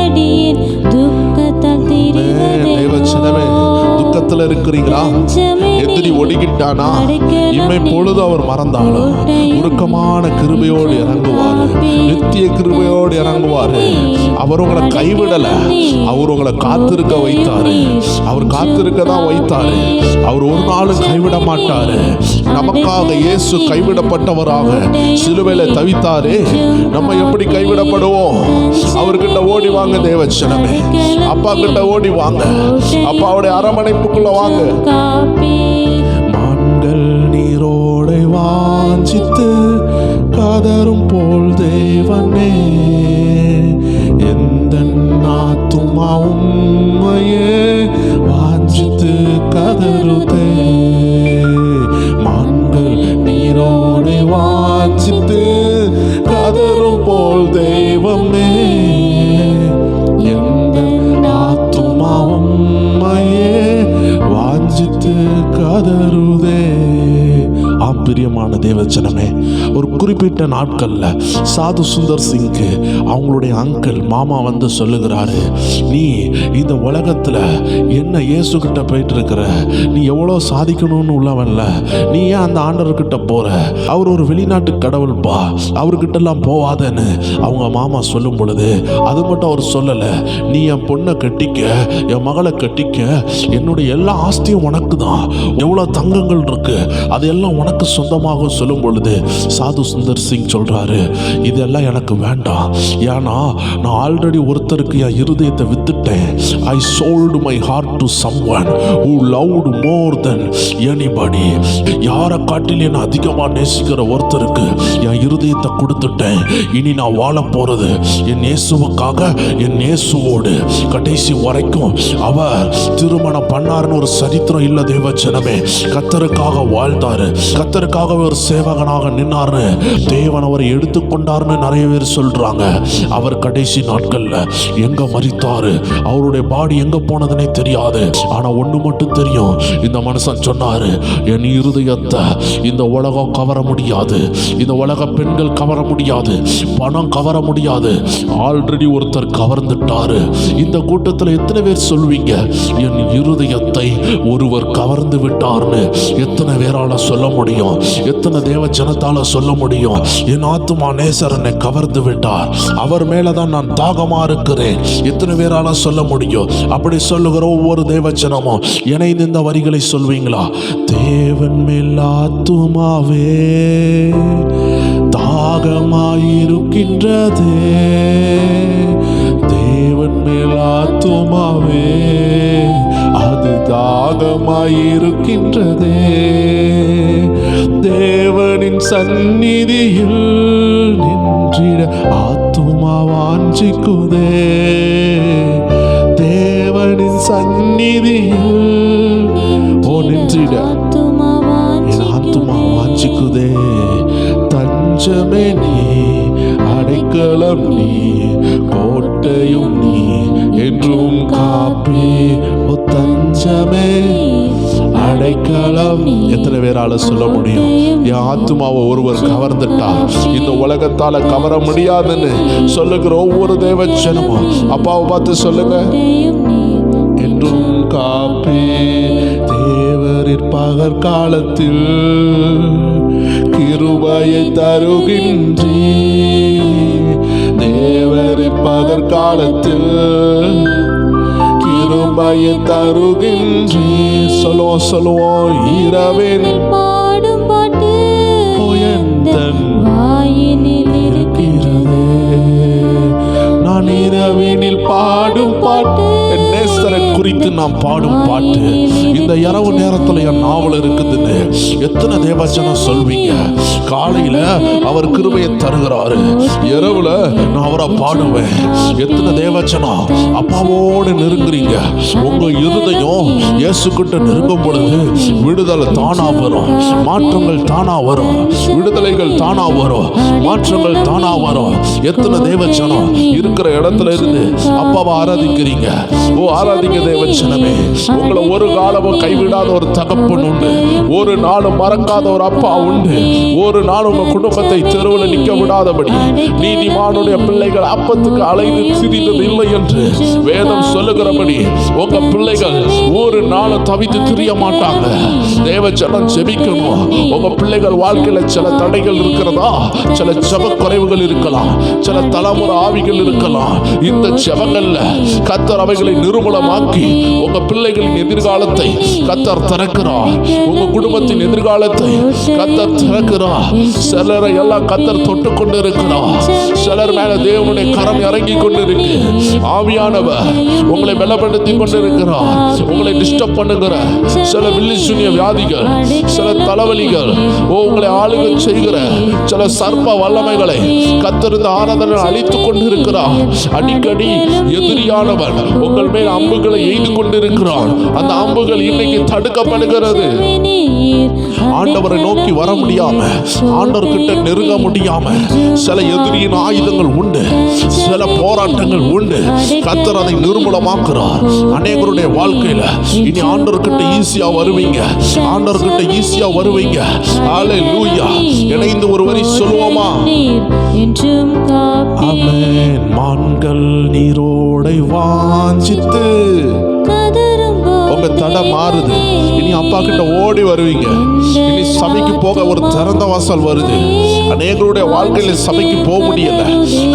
Speaker 1: அடியேன் துக்கத்தால் திரிவதேனோ? துக்கத்தில் இருக்கிறீங்களா? எதிரி ஒடுங்கிட்டானா? இம்மை பொழுது அவர் மறந்தாலும் உருக்கமான கிருபையோடு இறங்குவார். நித்திய கிருபையோடு இறங்குவார். அவர் உங்களை கைவிடல. அவர் உங்களை காத்திருக்க வைத்தாரு. அவர் காத்திருக்க தான் வைத்தாரு. அவர் ஒரு நாளும் கைவிட மாட்டாரு. நமக்காக இயேசு கைவிடப்பட்டவராக சிலுவையில தவித்தாரே. நம்ம எப்படி கைவிடப்படுவோம்? அவர்கிட்ட ஓடி வாங்க தேவச்சனமே. அப்பா கிட்ட ஓடி வாங்க. அப்பாவுடைய அரவணைப்புக்குள்ள வாங்க. மான்கள் நீரோடை வாஞ்சித்து கதரும் போல் தேவனே, எந்த ஆத்துமா உம்மையே வாஞ்சித்து கதறுதே. மான்கள் நீரோடை வாஞ்சித்து கதரும் போல் தெய்வமே, எந்த ஆத்துமா உம்மையே வாஞ்சித்து கதறுதே. பிரியமான தேவஜனமே, ஒரு குறிப்பிட்ட நாட்கள்ல சாது சுந்தர் சிங்க்கு அவங்களுடைய அங்கிள் மாமா வந்து சொல்லுகிறாரு, நீ இந்த உலகத்துல என்ன இயேசு கிட்ட போயிட்டு இருக்கிற, நீ எவ்வளோ சாதிக்கணும்னு உள்ளவன்ல, நீ ஏன் அந்த ஆண்டவர்கிட்ட போற, அவர் ஒரு வெளிநாட்டு கடவுள்பா, அவர்கிட்ட எல்லாம் போவாதன்னு அவங்க மாமா சொல்லும் பொழுது, அது மட்டும் அவர் சொல்லல, நீ என் பொண்ணை கட்டிக்க, என் மகளை கட்டிக்க, என்னுடைய எல்லா ஆஸ்தியும் உனக்கு தான், எவ்வளோ தங்கங்கள் இருக்கு அதெல்லாம் உனக்கு சொந்தமாக சொல்லும் பொழுது சாது சுந்தர் சிங் சொல்றாரு, இதெல்லாம் எனக்கு வேண்டாம், ஏன்னா நான் ஆல்ரெடி ஒருத்தருக்கு என் இருதயத்தை வித்துட்டேன். I sold my heart to someone who loved more than anybody. யாரை காட்டிலே நான் அதிகமாக நேசிக்கிற ஒருத்தருக்கு என் இருதயத்தை கொடுத்துட்டேன். இனி நான் வாழ போறது என் இயேசுவுக்காக, என் இயேசுவோடு கடைசி வரைக்கும். அவர் திருமணம் பண்ணாருன்னு ஒரு சரித்திரம் இல்ல தேவஜனமே, கர்த்தருக்காக வாழ்ந்தாரு, கர்த்தருக்காக ஒரு சேவகனாக நின்னாரு, தேவன் அவரை எடுத்துக்கொண்டார்னு நிறைய பேர் சொல்றாங்க. அவர் கடைசி நாட்கள்ல எங்க மரித்தாரு, அவருடைய பாடி எங்க போனதுன்னே தெரியாது. ஆனா ஒண்ணு மட்டும் தெரியும், இந்த மனுஷன் சொன்னாரு, என் இருதயத்தை இந்த உலகம் கவர முடியாது, இந்த உலக பெண்கள் கவர முடியாது, பணம் கவர முடியாது, ஆல்ரெடி ஒருத்தர் கவர்ந்துட்டாரு. இந்த கூட்டத்தில் எத்தனை பேர் சொல்வீங்க, என் இருதயத்தை ஒருவர் கவர்ந்து விட்டார்னு? எத்தனை பேரால சொல்ல முடியும்? எத்தனை தேவ ஜனத்தால சொல்ல முடியும், என் ஆத்துமா நேசர் என்னை கவர்ந்து விட்டார், அவர் மேலதான் நான் தாகமா இருக்கிறேன்? எத்தனை பேரால சொல்ல முடியும்? அப்படி சொல்லுகிற ஒவ்வொரு தேவ ஜனமும் இணைந்து இந்த வரிகளை சொல்வீங்களா? தேவன் மேல் ஆத்துமாவே தாகமாயிருக்கின்றதே, தேவன் மேல் ஆத்துமாவே அது தாகமாயிருக்கின்றதே, தேவனின் சந்நிதியில் நின்றிட ஆத்துமா வாஞ்சிக்குதே, தேவனின் சந்நிதியில் நின்றிட என் ஆத்துமா வாஞ்சிக்குதே. தஞ்சமே நீ, அடைக்கலம் நீ, கோட்டையும் நீ, என்றும் காப்பே. ஓ தஞ்சமே அடைக்கலம். எத்தனை பேரால சொல்ல முடியும், என் ஆத்துமாவை ஒருவர் கவர்ந்துட்டா இந்த உலகத்தால கவர முடியாதுன்னு சொல்லுகிற ஒவ்வொரு தேவ ஜனமும் அப்பாவை பார்த்து சொல்லுங்க, என்றும் காப்பே. தேவரின் பகற்காலத்தில் கிருபையை தருகின்றீ, தேவரின் பகற்காலத்தில் கிருபையை தருகின்றீ. சொல்லுவோம் இரவின் பாடும் பாட்டு எந்தன் வாயினில் இருக்கிறதே, நான் இரவினில் பாடும் பாட்டு, என் நேசரை குறித்து நாம் பாடும் பாட்டு. இந்த இரவு நேரத்துல என் நாவல் இருக்குதுன்னு எத்தனை தேவஜனம் சொல்வீங்க? காலையில அவர் கிருபையை தருகிறாரு, இரவுல நான் அவரை பாடுவேன். எத்தனை தேவஜனம் அப்பாவோடு நெருங்குறீங்க? உங்க இருதயம் இயேசு கிட்ட நெருங்கும் பொழுது விடுதலை தானா வரும், மாற்றங்கள் தானா வரும், விடுதலைகள் தானா வரும், மாற்றங்கள் தானா வரும். எத்தனை தேவஜனம் இருக்கிற இடத்துல இருந்து அப்பாவை ஆராதிக்கிறீங்க? ஓ ஆராதிக்க தேவஜனமே. உங்களை ஒரு காலமும் கைவிடாத ஒரு தகப்பன் உண்டு, ஒரு நாளும் மறக்காத ஒரு அப்பா உண்டு, ஒரு நாள் உங்க குடும்பத்தை தெருவில் நிற்க விடாதபடி நீதிமானுடைய பிள்ளைகள் அப்பத்துக்கு அலைந்து திரிந்தது இல்லை என்று வேதம் சொல்லுகிறபடி உங்க பிள்ளைகள் ஒரு நாளும் தவித்து திரிய மாட்டாங்க. தேவஜனம் ஜெபிக்கணும். உங்க பிள்ளைகள் வாழ்க்கையில சில தடைகள் இருக்கிறதா, சில ஜெப குறைவுகள் இருக்கலாம், சில தலைமுறை ஆவிகள் இருக்கலாம், இந்த ஜெபங்கள்ல கர்த்தர் அவைகளை நிர்மூலமாக்கி உங்க பிள்ளைகளின் எதிர்காலத்தை கர்த்தர் திறக்கிறார். உங்க குடும்பத்தின் எதிர்காலத்தை கர்த்தர் திறக்கிறார். சிலரை எல்லாம் கர்த்தர் தொட்டு கொண்டு இருக்கிறார். சிலர் மேல தேவனுடைய கரம் இறங்கி கொண்டு இருக்கு. ஆவியானவர் உங்களை பலப்படுத்தி கொண்டு இருக்கிறார். உங்களை டிஸ்டர்ப் பண்ணுகிற சில வில்லி சூனிய வியாதிகள், சில தலைவலிகள், உங்களை ஆளுகை செய்கிற சில சர்ப்ப வல்லமைகளை கர்த்தர் இந்த ஆராதனை அழித்துக் கொண்டு இருக்கிறார். அடிக்கடி எதிரியானவர் உங்கள் மேல் அம்புகளை எய்து கொண்டிருக்கிறார். அந்த அம்புகள் இன்னைக்கு தடுக்கப்படுகிறது. ஆண்டவரை நோக்கி வர முடியாம, ஆண்டவர்கிட்ட நெருங்க முடியாம சில எதிரியின் ஆயுதங்கள் உண்டு, சில போராட்டங்கள் உண்டு. கர்த்தர் அதை நிர்மூலமாக்குறார். அநேகருடைய வாழ்க்கையில இனி ஆண்டவர்கிட்ட ஈஸியா வருவீங்க, ஆண்டவர்கிட்ட ஈஸியா வருவீங்க. ஹல்லேலூயா. இணைந்து ஒரு வரி சொல்லுவோமா? ஆமென். மான்கள் நீரோடை வாஞ்சித்து, உங்க தடை மாறுது. இனி அப்பா கிட்ட ஓடி வருவீங்க. இனி சபைக்கு போக ஒரு திறந்த வாசல் வருது. அநேகருடைய வாழ்க்கையில சபைக்கு போக முடியல.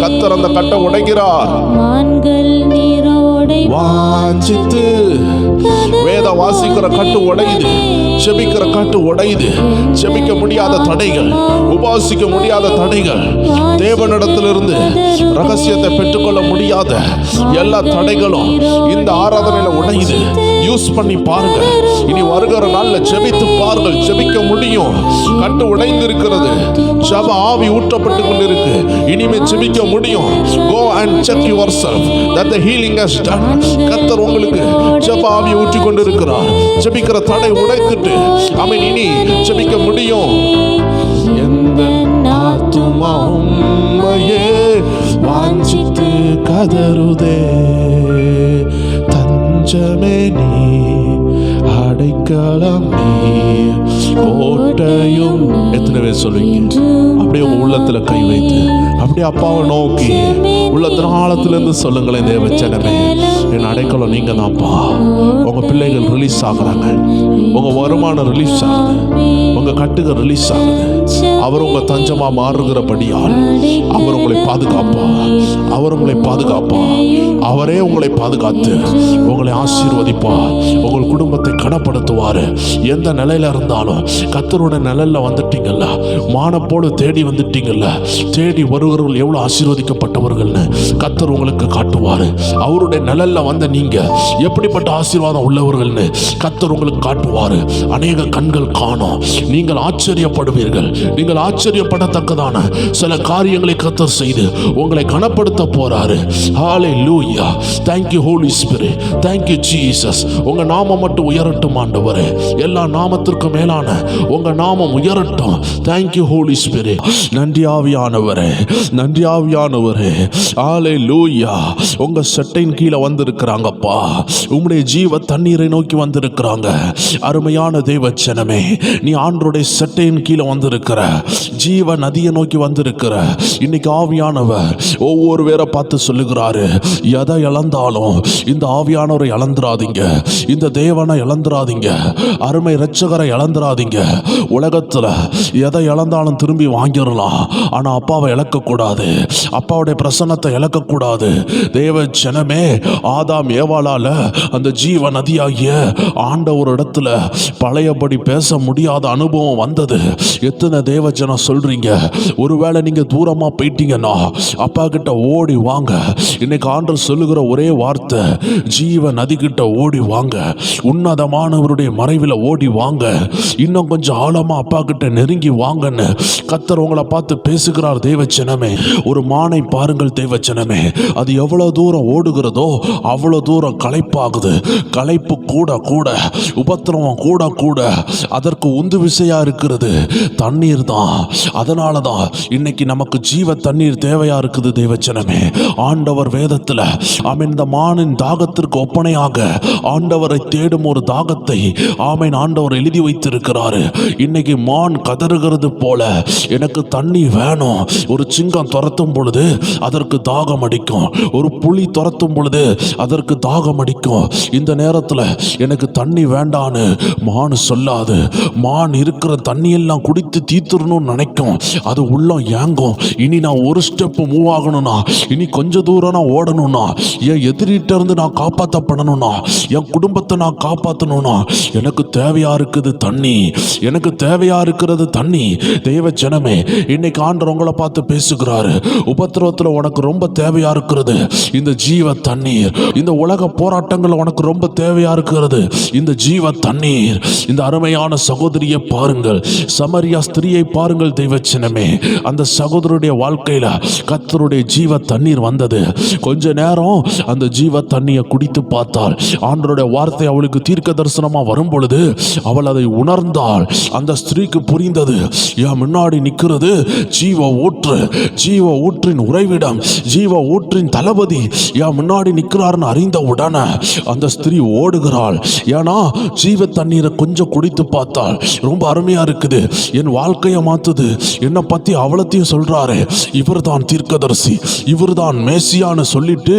Speaker 1: கர்த்தர் அந்த கட்டை உடைக்கிறார். வாஞ்சித்து வேத வாசிக்கிற கட்டு உடையுது, செபிக்கிற கட்டு உடையுது. செபிக்க முடியாத தடைகள், உபாசிக்க முடியாத தடைகள், தேவனிடத்திலிருந்து ரகசியத்தை பெற்றுக்கொள்ள முடியாத எல்லா தடைகளும் இந்த ஆராதனையில உடையுது. யூஸ் பண்ணி பாருங்க. இனி வருகிற நாள்ல ஜெபித்து பாருங்கள், ஜெபிக்க முடியும். கட்டு உடைந்து இருக்கிறது, ஜெப ஆவி ஊற்றப்பட்டு கொண்டிருக்கு. இனிமே ஜெபிக்க முடியும். Go and check yourself that the healing has done. கர்த்தர் உங்களுக்கு ஜெப ஆவி ஊற்றி கொண்டிருக்கிறார். ஜெபிக்கிற தடை உடைத்துட்டு ஆமென், இனி ஜெபிக்க முடியும். எந்த ஆத்துமா உம்மையே வாஞ்சித்து கதறுதே, தஞ்சமே நீ, அடைக்கலம் நீ, கோட்டையும். எத்தனை பேர் சொல்வீங்க? அப்படியே உங்க உள்ளத்துல கை வைத்து அப்படியே அப்பாவை நோக்கி உள்ளத்தின் ஆழத்திலிருந்து சொல்லுங்களேன், தேவச்சனமே என் அடைக்கலம் நீங்க தான்ப்பா. உங்க பிள்ளைகள் ரிலீஸ் ஆகுறாங்க, உங்க வருமானம் ரிலீஸ் ஆகுது, உங்க கட்டுகள் ரிலீஸ் ஆகுது. அவர் உங்க தஞ்சமா மாறுகிறபடியால் அவர் உங்களை பாதுகாப்பா, அவர் உங்களை பாதுகாப்பா. அவரே உங்களை பாதுகாத்து உங்களை ஆசீர்வதிப்பா, உங்கள் குடும்பத்தை கனப்படுத்துவாரு. எந்த நிலையில இருந்தாலும் கர்த்தரோட நிழல்ல வந்துட்டீங்கல்ல, மானப்போடு தேடி வந்துட்டீங்கல்ல, தேடி வருகிறவர்கள் எவ்வளவு ஆசீர்வதிக்கப்பட்டவர்கள்னு கர்த்தர் உங்களுக்கு காட்டுவாரு. அவருடைய நிழல்ல வந்த நீங்க எப்படிப்பட்ட ஆசீர்வாதம் உள்ளவர்கள்னு கர்த்தர் உங்களுக்கு காட்டுவாரு. அநேக கண்கள் காணும், நீங்கள் ஆச்சரியப்படுவீர்கள். நீங்கள் ஆச்சரியப்படத்தக்கதான சில காரியங்களை கர்த்தர் செய்து உங்களை கனப்படுத்த போறாரு. ஹல்லேலூயா. Thank you Holy Spirit. Thank you Jesus. உங்க நாமம் மட்டும் உயரட்டும் ஆண்டவரே. எல்லா நாமத்திற்கும் மேலான உங்க நாமம் உயரட்டும். Thank you Holy Spirit. நன்றி ஆவியானவரே, நன்றி ஆவியானவரே. ஹல்லேலூயா. உங்க சட்டையின் கீழே வந்திருக்கிறாங்கப்பா. உம்முடைய ஜீவ தண்ணீரை நோக்கி வந்திருக்கிறாங்க. அருமையான தேவச்சனமே, நீ ஆண்டவருடைய சட்டையின் கீழே வந்திருக்கிற, ஜீவ நதியை நோக்கி வந்திருக்கிற. இன்னைக்கு ஆவியானவர் ஒவ்வொரு பேரை பார்த்து சொல்லுகிறாரு, எதை இழந்தாலும் இந்த ஆவியானவரை இழந்துராதீங்க, இந்த தேவனை இழந்துராதீங்க, அருமை இரட்சகரை இழந்துராதீங்க. உலகத்துல எதை இழந்தாலும் திரும்பி வாங்கிடலாம், ஆனா அப்பாவை இழக்கக்கூடாது, அப்பாவுடைய பிரசன்னத்தை இழக்கக்கூடாது. தேவ ஜனமே, ஆதாம் ஏவாளால அந்த ஜீவ நதியாகிய ஆண்டவர் இடத்துல பழையபடி பேச முடியாத அனுபவம் வந்தது. எத்தனை தேவ ஜனம் சொல்றீங்க? ஒருவேளை நீங்க தூரமா போயிட்டீங்கன்னா அப்பா கிட்ட ஓடி வாங்க. இன்னைக்கு ஆண்டவர் சொல்லுகிற ஒரே வார்த்தை, ஜீவ நதி கிட்ட ஓடி வாங்க, உன்னதமானவருடைய மறைவில் ஓடி வாங்க, இன்னும் கொஞ்சம் ஆழமா அப்பா கிட்ட நெருங்கி வாங்கன்னு கர்த்தர் உங்களை பார்த்து பேசுகிறார். தேவச்சனமே, ஒரு மானை பாருங்கள் தேவச்சனமே, அது எவ்வளவு தூரம் ஓடுகிறதோ அவ்வளவு தூரம் களைப்பாகுது. களைப்பு கூட கூட, உபத்திரவம் கூட கூட அதற்கு உந்து விசையா இருக்கிறது தண்ணீர் தான். அதனால தான் இன்னைக்கு நமக்கு ஜீவ தண்ணீர் தேவையா இருக்குது. தேவச்சனமே, ஆண்டவர் வேதத்துல ஆமென், இந்த மானின் தாகத்திற்கு ஒப்பனையாக ஆண்டவரை தேடும் ஒரு தாகத்தை ஆமென் ஆமென். ஆண்டவர் எழுதி வைத்திருக்கிறாரு. இன்னைக்கு மான் கதறுகிறது போல எனக்கு தண்ணி வேணும். ஒரு சிங்கம் துரத்தும் பொழுது அதற்கு தாகம் அடிக்கும், ஒரு புலி துரத்தும் பொழுது அதற்கு தாகம் அடிக்கும். இந்த நேரத்தில் எனக்கு தண்ணி வேண்டான்னு மான் சொல்லாது. மான் இருக்கிற தண்ணியெல்லாம் குடித்து தீத்துறணும்னு நினைக்கும். அது உள்ளம் ஏங்கும். இனி நான் ஒரு ஸ்டெப் மூவ் ஆகணும்னா, இனி கொஞ்ச தூரம் நான் ஓடணும்னா, என் எதிரிட்ட இருந்து நான் காப்பாற்றப்படணும்னா, என் குடும்பத்தை நான் காப்பாற்றணும்னா எனக்கு தேவையா இருக்குது தண்ணி. எனக்கு தேவையா இருக்கிறது தண்ணி. தேவ ஜனமே, இன்னைக்கு ஆண்டவர் உங்களை பார்த்து பேசுகிறாரு. உபத்திரவத்தில் உனக்கு ரொம்ப தேவையா இருக்கிறது இந்த ஜீவ தண்ணீர். இந்த உலக போராட்டங்கள் உனக்கு ரொம்ப தேவையா இருக்கிறது இந்த ஜீவ தண்ணீர். இந்த அருமையான சகோதரியை பாருங்கள், சமரியா ஸ்திரியை பாருங்கள். தெய்வ ஜனமே, அந்த சகோதரருடைய வாழ்க்கையில கர்த்தருடைய ஜீவ தண்ணீர் வந்தது. கொஞ்ச நேரம் அந்த ஜீவ தண்ணியை குடித்து பார்த்தால், ஆண்டவருடைய வார்த்தை அவளுக்கு தீர்க்க தரிசனமா வரும் பொழுது அவள் அதை உணர்ந்தாள். அந்த ஸ்திரீக்கு புரிந்தது, என் முன்னாடி நிற்கிறது ஜீவ ஊற்று, ஜீவ ஊற்றின் உறைவிடம், ஜீவ ஊற்றின் தளபதி என் முன்னாடி நிற்கிறார்னு அறிந்த உடனே அந்த ஸ்திரீ ஓடுகிறாள். ஏன்னா ஜீவ தண்ணீரை கொஞ்சம் குடித்து பார்த்தாள். ரொம்ப அருமையா இருக்குது, என் வாழ்க்கையை மாத்துது. என்னை பத்தி அவளத்தையும் சொல்றாரு, இவர் தான் தீர்க்கதரிசி, இவர் தான் மேசியான்னு சொல்லிட்டு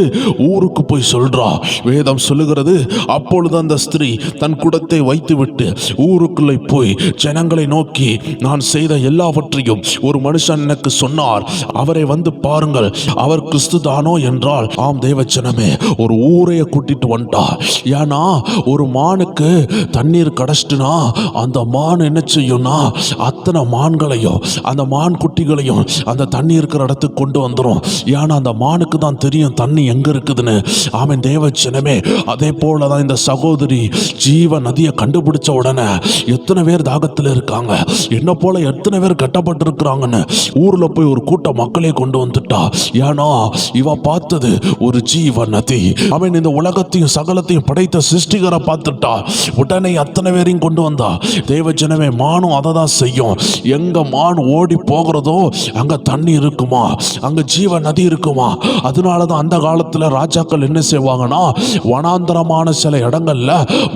Speaker 1: ஊருக்கு போய் சொல்றா. வேதம் சொல்லுகிறது, அப்பொழுது அந்த ஸ்திரீ தன் குடத்தை வைத்துவிட்டு ஊருக்குள்ளே போய் ஜனங்களை நோக்கி, நான் செய்த எல்லாவற்றையும் ஒரு மனுஷன் எனக்கு சொன்னார், அவரை வந்து பாருங்கள், அவர் கிறிஸ்து தானோ என்றால். ஆம் தேவ ஜனமே, ஒரு ஊரைய கூட்டிட்டு வந்துட்டா. ஏன்னா ஒரு மானுக்கு தண்ணீர் கிடைச்சிட்டுனா அந்த மான் என்ன செய்யும்னா அத்தனை மான்களையும் அந்த மான் குட்டிகளையும் அந்த தண்ணி இருக்கிற இடத்துக்கு கொண்டு வந்துடும். ஏன்னா அந்த மானுக்கு தான் தெரியும் தண்ணி எங்க இருக்குதுன்னு. ஆமென் தேவ ஜனமே, அதே போலதான் இந்த சகோதரி ஜீவ நதியை கண்டுபிடிச்ச உடனே எத்தனை பேர் தாகத்தில் இருக்காங்க, என்ன போல எத்தனை பேர் கட்டப்பட்டு இருக்கிறாங்கன்னு ஊர்ல போய் ஒரு கூட்ட மக்களே கொண்டு வந்துட்டா. ஏன்னா இவ பார்த்தது ஒரு ஜீவ நதி. அவன் இந்த உலகத்தையும் சகலத்தையும் படைத்த சிருஷ்டிகரை பார்த்துட்டா. உடனே அத்தனை பேரையும் கொண்டு வந்தா. தேவ ஜனமே, மானும் அதை தான் செய்யும். எங்க மான் ஓடி போகிறதோ அங்க தண்ணி இருக்குமா, அங்க ஜீவ நதி இருக்குமா. அதனாலதான் அந்த காலத்துல ராஜாக்கள் என்ன செய்வாங்கன்னா, வனாந்தரமான சில இடங்கள்ல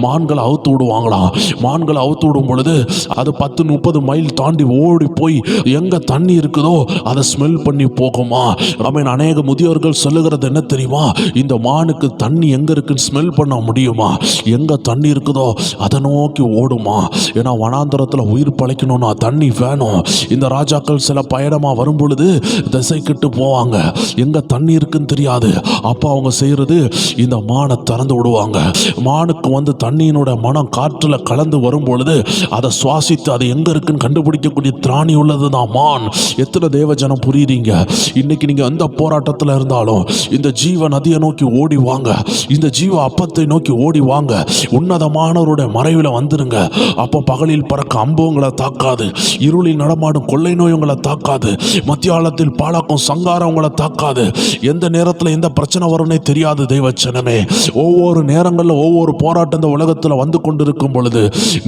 Speaker 1: மான்களை அவுத்து விடுவாங்களாம். மான்களை அவுத்து விடும் பொழுது அது 10-30 மைல் தாண்டி ஓடி போய் எங்க தண்ணி இருக்குதோ அதை ஸ்மெல் பண்ணி போகுமா. அவன் அநேக முதியோர்கள் சொல்லுகிறது என்ன தெரியுமா, இந்த மானுக்கு தண்ணி எங்க இருக்குன்னு ஸ்மெல் பண்ண முடியுமா, எங்க தண்ணி இருக்குதோ அதை நோக்கி ஓடுமா. ஏன்னா வனாந்தரத்துல உயிர் பழைக்கணும்னா தண்ணி வேணும். இந்த ராஜாக்கள் சில பயணமா வரும் பொழுது திசை கெட்டு போவாங்க, எங்க தண்ணி இருக்குன்னு தெரியாது. அப்ப அவங்க செய்யறது இந்த மானை திறந்து விடுவாங்க. மானுக்கு வந்து தண்ணியினோட மனம் காற்றுல கலந்து வரும் பொழுது அதை சுவாசித்து அது எங்க இருக்குன்னு கண்டுபிடிக்கக்கூடிய திராணி உள்ளது தான் மான். எத்தனை தேவஜனம் புரியுறீங்க? இன்னைக்கு நீங்க எந்த போராட்டத்தில் இருந்தாலும் இந்த ஜீவ நதியை நோக்கி ஓடி வாங்க, இந்த ஜீவ அப்பத்தை நோக்கி ஓடி வாங்க. உன்னதமானவருடைய மறைவில் வந்துருங்க. அப்போ பகலில் பறக்க அம்புங்களை தாக்காது, இருளில் நடமாடும் கொள்ளை நோய் உங்களை தாக்காது, மத்தியாலத்தில் பாழாக்கும் சங்காரம் உங்களை தாக்காது. எந்த நேரத்தில் எந்த பிரச்சனை வரும்னே தெரியாது. தேவச்சனமே, ஒவ்வொரு நேரங்களில் ஒவ்வொரு போராட்டம் இந்த உலகத்தில் வந்து கொண்டிருக்கும் பொழுது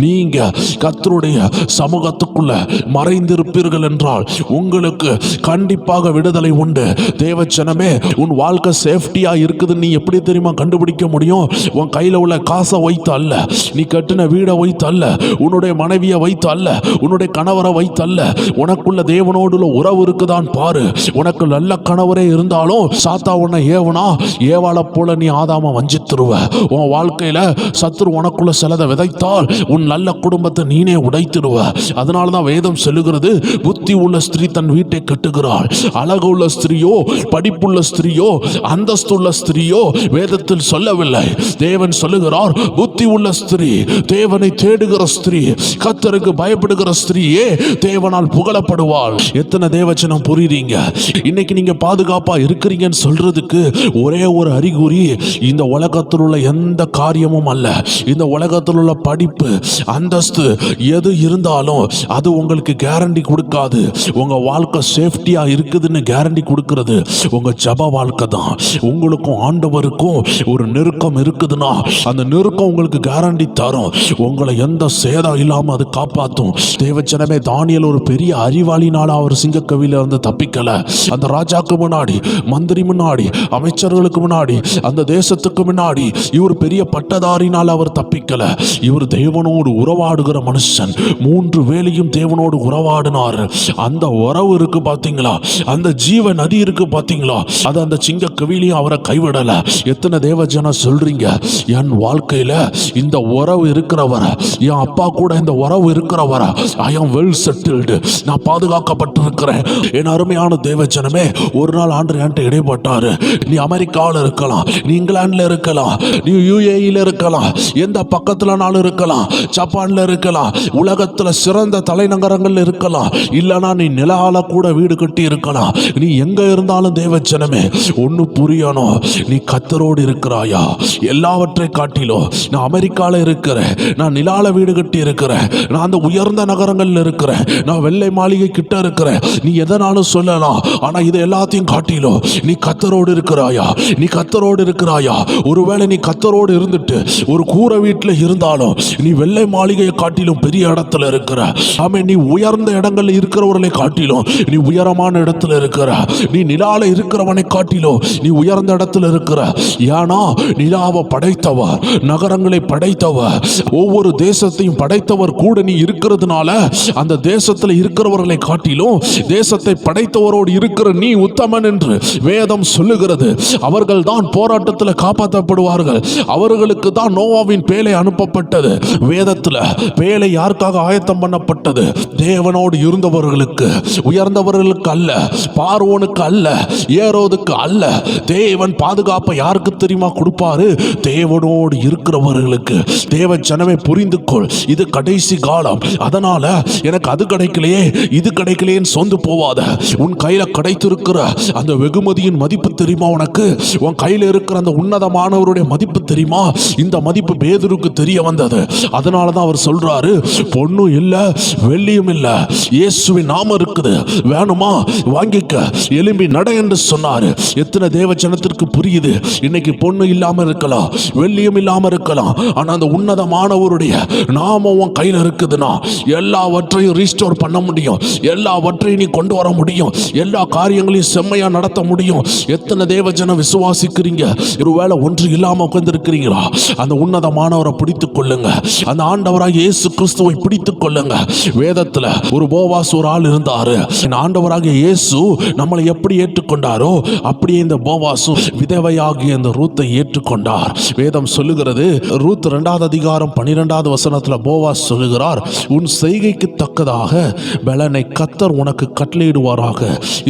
Speaker 1: நீங்க கர்த்தருடைய சமூகத்துக்குள்ள மறைந்திருப்பீர்கள் என்றால் உங்களுக்கு கண்டிப்பாக விடுதலை உண்டு. தேவச்சனமே, உன் வாழ்க்கை சேஃப்டியா இருக்குதுன்னு நீ எப்படி தெரியுமா கண்டுபிடிக்க முடியும்? உன் கையில உள்ள காசை வைத்து அல்ல, நீ கட்டின வீடை வைத்து அல்ல, உன்னுடைய மனைவியை வைத்து அல்ல, உன்னுடைய கணவரை வைத்து அல்ல, உனக்குள்ள தேவனோடு உறவு இருக்குதான் பாரு. உனக்கு நல்ல கணவரே இருந்தாலும் சாத்தா உன்னை ஏவனா, ஏவாளை போல நீ ஆதாம வஞ்சித்துருவ. உன் வாழ்க்கையில சத்துரு உனக்குள்ள சிலதை விதைத்தால் உன் நல்ல குடும்பத்தை நீனே உடைத்திடுவ. அதனாலதான் வேதம் சொல்லுகிறது, புத்தி உள்ள ஸ்திரீ தன் வீட்டை கட்டுகிறாள். அழகு உள்ள ஸ்திரீயோ, படிப்புள்ள ஸ்திரீயோ, அந்தஸ்துள்ள ஸ்திரீயோ வேதத்தில் சொல்லவில்லை. தேவன் சொல்லுகிறார், புத்தி உள்ள ஸ்திரீ, தேவனை தேடுகிற ஸ்திரீ, கர்த்தருக்கு பயப்படுகிற ஸ்திரீயே தேவனால் புகழப்படுவாள். எத்தனை தேவச்சனம் புரியுறீங்க? இன்னைக்கு நீங்க பாதுகாப்பா இருக்கிறீங்கன்னு சொல்றதுக்கு ஒரே ஒரு அறிகுறி, இந்த உலகத்தில் உள்ள எந்த காரியமும் அல்ல. இந்த உலகத்தில் உள்ள படிப்பு, அந்தஸ்து எது இருந்தாலும் அது உங்களுக்கு கேரண்டி கொடுக்காது. உங்க வாழ்க்கை சேஃப்டியா இருக்குதுன்னு கேரண்டி கொடுக்கிறது உங்க ஜப வாழ்க்கை தான். உங்களுக்கும் ஆண்டவருக்கும் ஒரு நெருக்கம் இருக்குதுன்னா அந்த நெருக்கம் உங்களுக்கு கேரண்டி தரும். உங்களை எந்த சேதம் இல்லாம அது காப்பாற்றும். தேவச்சனமே, தானியேல் ஒரு பெரிய அறிவாளினால அவர் சிங்கக்கவியில இருந்து தப்பிக்கல. அந்த ராஜாக்கு முன்னாடி, மந்திரி முன்னாடி, அமைச்சர்களுக்கு முன்னாடி, அந்த தேசத்துக்கு முன்னாடி இவர் பெரிய பட்டதாரினால் அவர் தப்பிக்கல. இவர் இவர் தேவனோடு உறவாடுகிற மனுஷன். 3 வேளையும் தேவனோடு உறவாடினார். அந்த உறவு இருக்கு பாத்தீங்களா, அந்த ஜீவ நதி இருக்கு பாத்தீங்களா, அது அந்த சிங்க கவிலையும் அவரை கைவிடல. எத்தனை தேவஜன சொல்றீங்க, என் வாழ்க்கையில இந்த உறவு இருக்கிறவர, என் அப்பா கூட இந்த உறவு இருக்கிறவர, ஐ ஆம் வெல் செட்டில்டு, நான் பாதுகாக்கப்பட்டிருக்கிறேன். என் அருமையான தேவஜனமே, ஒரு நாள் ஆண்டவர் என்கிட்ட இடைப்பட்டாரு. நீ அமெரிக்காவில் இருக்கலாம், நீ இங்கிலாந்துல இருக்கலாம், நீ யுஏஇல இருக்கலாம், எந்த பக்கத்துலனாலும் இருக்கலாம், ஜப்பான்ல இருக்கலாம், உலகத்துல சிறந்த தலைநகரங்கள் இருக்கலாம், இல்லனா நீ நிலால கூட வீடு கட்டி இருக்கலாம். நீ எங்க இருந்தாலும் தேவஜனமே ஒன்னு புரியணும், நீ கர்த்தரோடு இருக்கிறாயா? எல்லாவற்றை காட்டிலும் நான் அமெரிக்கால இருக்கிறேன், நான் நிலால வீடு கட்டி இருக்கிறேன், நான் அந்த உயர்ந்த நகரங்கள்ல இருக்கிறேன், நான் வெள்ளை மாளிகை கிட்ட இருக்கிறேன், நீ எதனாலும் சொல்லலாம். ஆனா இது எல்லாத்தையும் காட்டிலும் நீ கர்த்தரோடு இருக்கிறாயா? நீ கர்த்தரோடு இருக்கிறாயா? ஒருவேளை நீ கர்த்தரோடு இருந்துட்டு ஒரு கூரை வீட்டுல இருந்தாலும் நீ வெள்ளை மாளிகையை காட்டிலும் பெரிய இடத்துல இருக்கிற. ஆமே, நீ உயர்ந்த இடங்கள்ல இருக்கிறவர்களை காட்டிலும் நீ உயரமான இடத்துல இருக்கிற. நீ நிலால இருக்கிறவனை காட்டிலும் நீ உயர்ந்த இடத்துல இருக்கிற. ஏன்னா நிலாவை படைத்தவர், நகரங்களை படைத்தவர், ஒவ்வொரு தேசத்தையும் படைத்தவர் கூட நீ இருக்கிறதுனால அந்த தேசத்துல இருக்கிறவர்களை காட்டிலும் தேசத்தை படைத்தவரோடு இருக்கிற நீ உத்தமன் என்று வேதம் சொல்லுகிறது. அவர்கள் தான் போராட்டத்தில் காப்பாற்றப்படுவார்கள். அவர்களுக்கு தான் நோவாவின் பேழை அனுப்பப்பட்டது. வேதத்துல பேழை யாருக்காக ஆயத்தம் பண்ணப்பட்டது? தேவனோடு இருந்தவர்களுக்கு, உயர்ந்தவர்களுக்கு அல்ல, பார்வோனுக்கு அல்ல, ஏரோதுக்கு அல்ல. தேவன் பாதுகாப்பை யாருக்கு தெரியுமா கொடுப்பாரு? தேவனோடு இருக்கிறவர்களுக்கு. தேவ ஜனமே புரிந்து கொள், இது கடைசி காலம். அதனால எனக்கு அது கிடைக்கலையே, இது கிடைக்கலையேன்னு சொந்து போவாத. உன் கையில கிடைத்திருக்கிற அந்த வெகுமதியின் மதிப்பு தெரியுமா உனக்கு? உன் கையில இருக்கிற அந்த உன்னதமானவருடைய மதிப்பு தெரியுமா? இந்த மதிப்பு பேதுருக்கு தெரிய வந்தது. அதனாலதான் அவர் சொல்றாரு, பொண்ணும் இல்ல, வெள்ளியும் இல்ல, இயேசுவின் நாமம் இருக்குது, வேணுமா வாங்கிக்க, எலும்பி நட என்று சொன்னாரு. எத்தனை தேவ ஜனத்திற்கு புரியுது? இன்னைக்கு பொண்ணு இல்லாம இருக்கலாம், வெள்ளியும் இல்லாம இருக்கலாம், ஆனா அந்த உன்னதமானவருடைய நாமம் உன் கையில இருக்குதுன்னா எல்லாவற்றையும் ரீஸ்டோர் பண்ண முடியும், எல்லாவற்றையும் நீ கொண்டு வர முடியும், எல்லா காரியங்களையும் செம்மையா நடத்த முடியும். எத்தனை தேவ ஜனம் விசுவாசிக்கிறீங்க? ஒருவேளை ஒன்று இல்லாம உட்கார்ந்து இருக்கிறீங்களா? அந்த உன்னதமானவரை பிடித்துக் கொள்ளுங்க, அந்த ஆண்டவராக இயேசு கிறிஸ்துவை பிடித்துக் கொள்ளுங்க. வேதத்துல ஒரு போவாஸ் ஒரு ஆள் இருந்தாரு. ஆண்டவராக இயேசு நம்மளை எப்படி ஏற்றுக்கொண்டாரோ அப்படியே இந்த போவாசு விதவையாகிய இந்த ரூத்தை ஏற்றுக்கொண்டார். வேதம் சொல்லுகிறது, ரூத் 2வது அதிகாரம் 12வது வசனத்துல போவாஸ் சொல்லுகிறார், உன் செய்கைக்கு தக்கதாக பலனை கர்த்தர் உனக்கு கட்டளையிடுவாராக.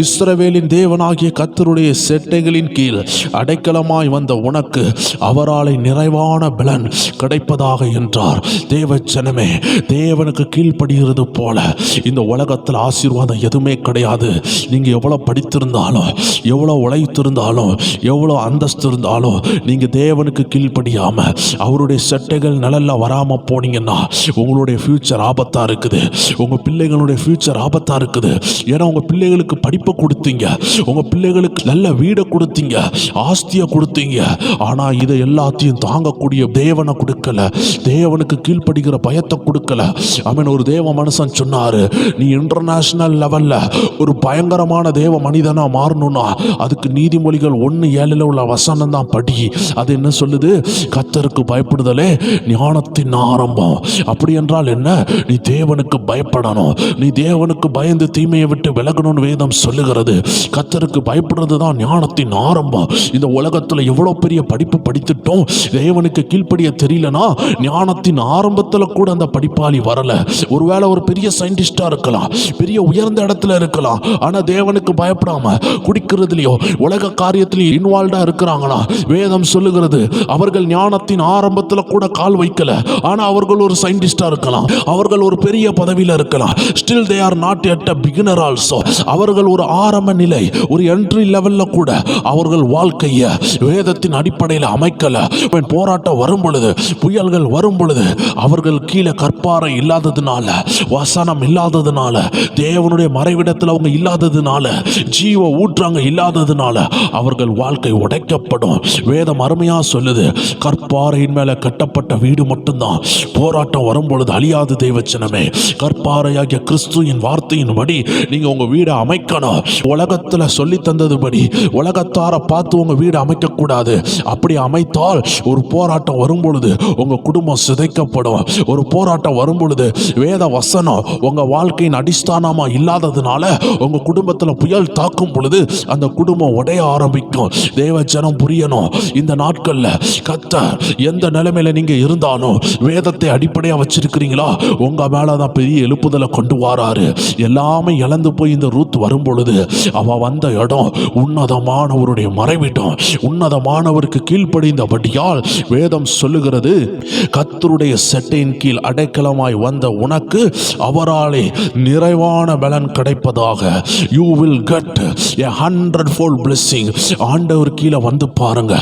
Speaker 1: இஸ்ரவேலின் தேவனாகிய கர்த்தருடைய செட்டைகளின் கீழ் அடைக்கலமாய் வந்த உனக்கு அவராலே நிறைவான பலன் கிடைப்பதாக என்றார். தேவ ஜனமே, தேவனுக்கு கீழ்ப்படுகிறது போல இந்த உலகத்தில் ஆசீர்வாதம் எதுவுமே கிடையாது. நீங்க எவ்வளவு படித்திருந்தாலும், எவ்வளவு உழைத்திருந்தாலும், எவ்வளவு அந்தஸ்து இருந்தாலும், நீங்க தேவனுக்கு கீழ்ப்படியாம அவருடைய சட்டைகள் நிழல்ல வராம போனீங்கன்னா உங்களுடைய ஃபியூச்சர் ஆபத்தா இருக்குது. உங்க பிள்ளைகளுடைய ஃபியூச்சர் ஆபத்தா இருக்குது. ஏன்னா உங்க பிள்ளைகளுக்கு படிப்பு கொடுத்தீங்க, உங்க பிள்ளைகளுக்கு நல்ல வீடை கொடுத்தீங்க, ஆஸ்தியை கொடுத்தீங்க. ஆனா இதை எல்லாத்தையும் தாங்கக்கூடிய தேவனை கொடுக்கல, தேவனுக்கு கீழ்ப்படுகிற பயத்தை கொடுக்கல. அவன் ஒரு தேவ மனுஷன் சொன்னாரு, நீ இன்டர்நேஷனல் லெவல்ல ஒரு பயங்கரமான தேவ மனிதனா மாறணும்னா அதுக்கு நீதிமொழிகள் 1:7 உள்ள வசனம் தான் படி. அது என்ன சொல்லுது? கர்த்தருக்கு பயப்படுதலே ஞானத்தின் ஆரம்பம். அப்படி என்றால் என்ன? நீ தேவனுக்கு பயப்படணும், நீ தேவனுக்கு பயந்து தீமையை விட்டு விலகணும்னு வேதம் சொல்லுகிறது. கர்த்தருக்கு பயப்படுறது தான் ஞானத்தின் ஆரம்பம். இந்த உலகத்துல எவ்வளவு பெரிய படிப்பு படித்துட்டோம், தேவனுக்கு கீழ்ப்படிய தெரியலனா ஞானத்தின் ஆரம்பத்துல கூட அந்த படிப்பாளி வரல. ஒருவேளை ஒரு பெரிய சயின்டிஸ்டா இருக்கலாம், பெரிய உயர்ந்த இடத்துல இருக்கலாம், ஆனா தேவனுக்கு பயப்படாம குடிக்கிறதுலயோ உலக காரியத்திலயும் இன்வால்வ்டா இருக்கிறாங்களா? வேதம் சொல்லுகிறது, அவர்கள் ஞானத்தின் ஆரம்பத்துல கூட கால் வைக்கல, ஆனா அவர்கள் ஒரு சயின்டிஸ்டா இருக்கலாம், அவர்கள் ஒரு பெரிய பதவியில இருக்கலாம். Still they are not yet a beginner also. அவர்கள் ஒரு ஆரம்ப நிலை, ஒரு என்ட்ரி லெவல்ல கூட அவர்கள் வாழ்க்கைய வேதத்தின் அடிப்படையில் அமைக்கல. போராட்டம் வரும் பொழுது, புயல்கள் வரும் பொழுது, அவர்கள் கீழே கற்பாறை இல்லாததுனால, வசனம் இல்லாததுனால, தேவனுடைய மறைவிடத்தில் அவங்க இல்லாததுனால, ஜீவ ஊற்றாங்க இல்லாததுனால அவர்கள் வாழ்க்கை உடைக்கப்படும். வேதம் அருமையா சொல்லுது, கற்பாறையின் மேல கட்டப்பட்ட வீடு மட்டும்தான் போராட்டம் வரும் பொழுது அழியாது. தேவச்சனமே, கற்பாறையாகிய கிறிஸ்துவின் வார்த்தையின்படி நீங்க உங்க வீடை அமைக்கணும். உலகத்துல சொல்லி தந்ததுபடி உலகத்தார பார்த்து உங்க வீடு அமைக்க கூடாது. அப்படி அமைத்தால் ஒரு போராட்டம் வரும் பொழுது உங்க குடும்ப குடும்பம் சிதைக்கப்படும். ஒரு போராட்டம் வரும் பொழுது வேத வசனம் உங்க வாழ்க்கையின் அடிஸ்தானமா இல்லாததுனால உங்க குடும்பத்துல புயல் தாக்கும் பொழுது அந்த குடும்பம் உடைய ஆரம்பிக்கும். தேவ ஜனம் புரியணும், இந்த நாட்கள்ல கர்த்தர் எந்த நிலைமையில நீங்க இருந்தாலும் வேதத்தை அடிப்படையா வச்சிருக்கிறீங்களா, உங்க மேலதான் பெரிய எழுப்புதலை கொண்டு வராரு. எல்லாமே இழந்து போய் இந்த ரூத் வரும் பொழுது அவ வந்த இடம் உன்னதமானவருடைய மறைவிடம், உன்னதமானவருக்கு கீழ்ப்படிந்தபடியால் வேதம் சொல்லுகிறது, கர்த்தருடைய செட்டையின் கீழ் அடைக்கலமாய் வந்த உனக்கு அவராலே நிறைவான பலன் கிடைப்பதாக. You will get a 100-fold blessing. ஆண்டவர் கீழே வந்து பாருங்க,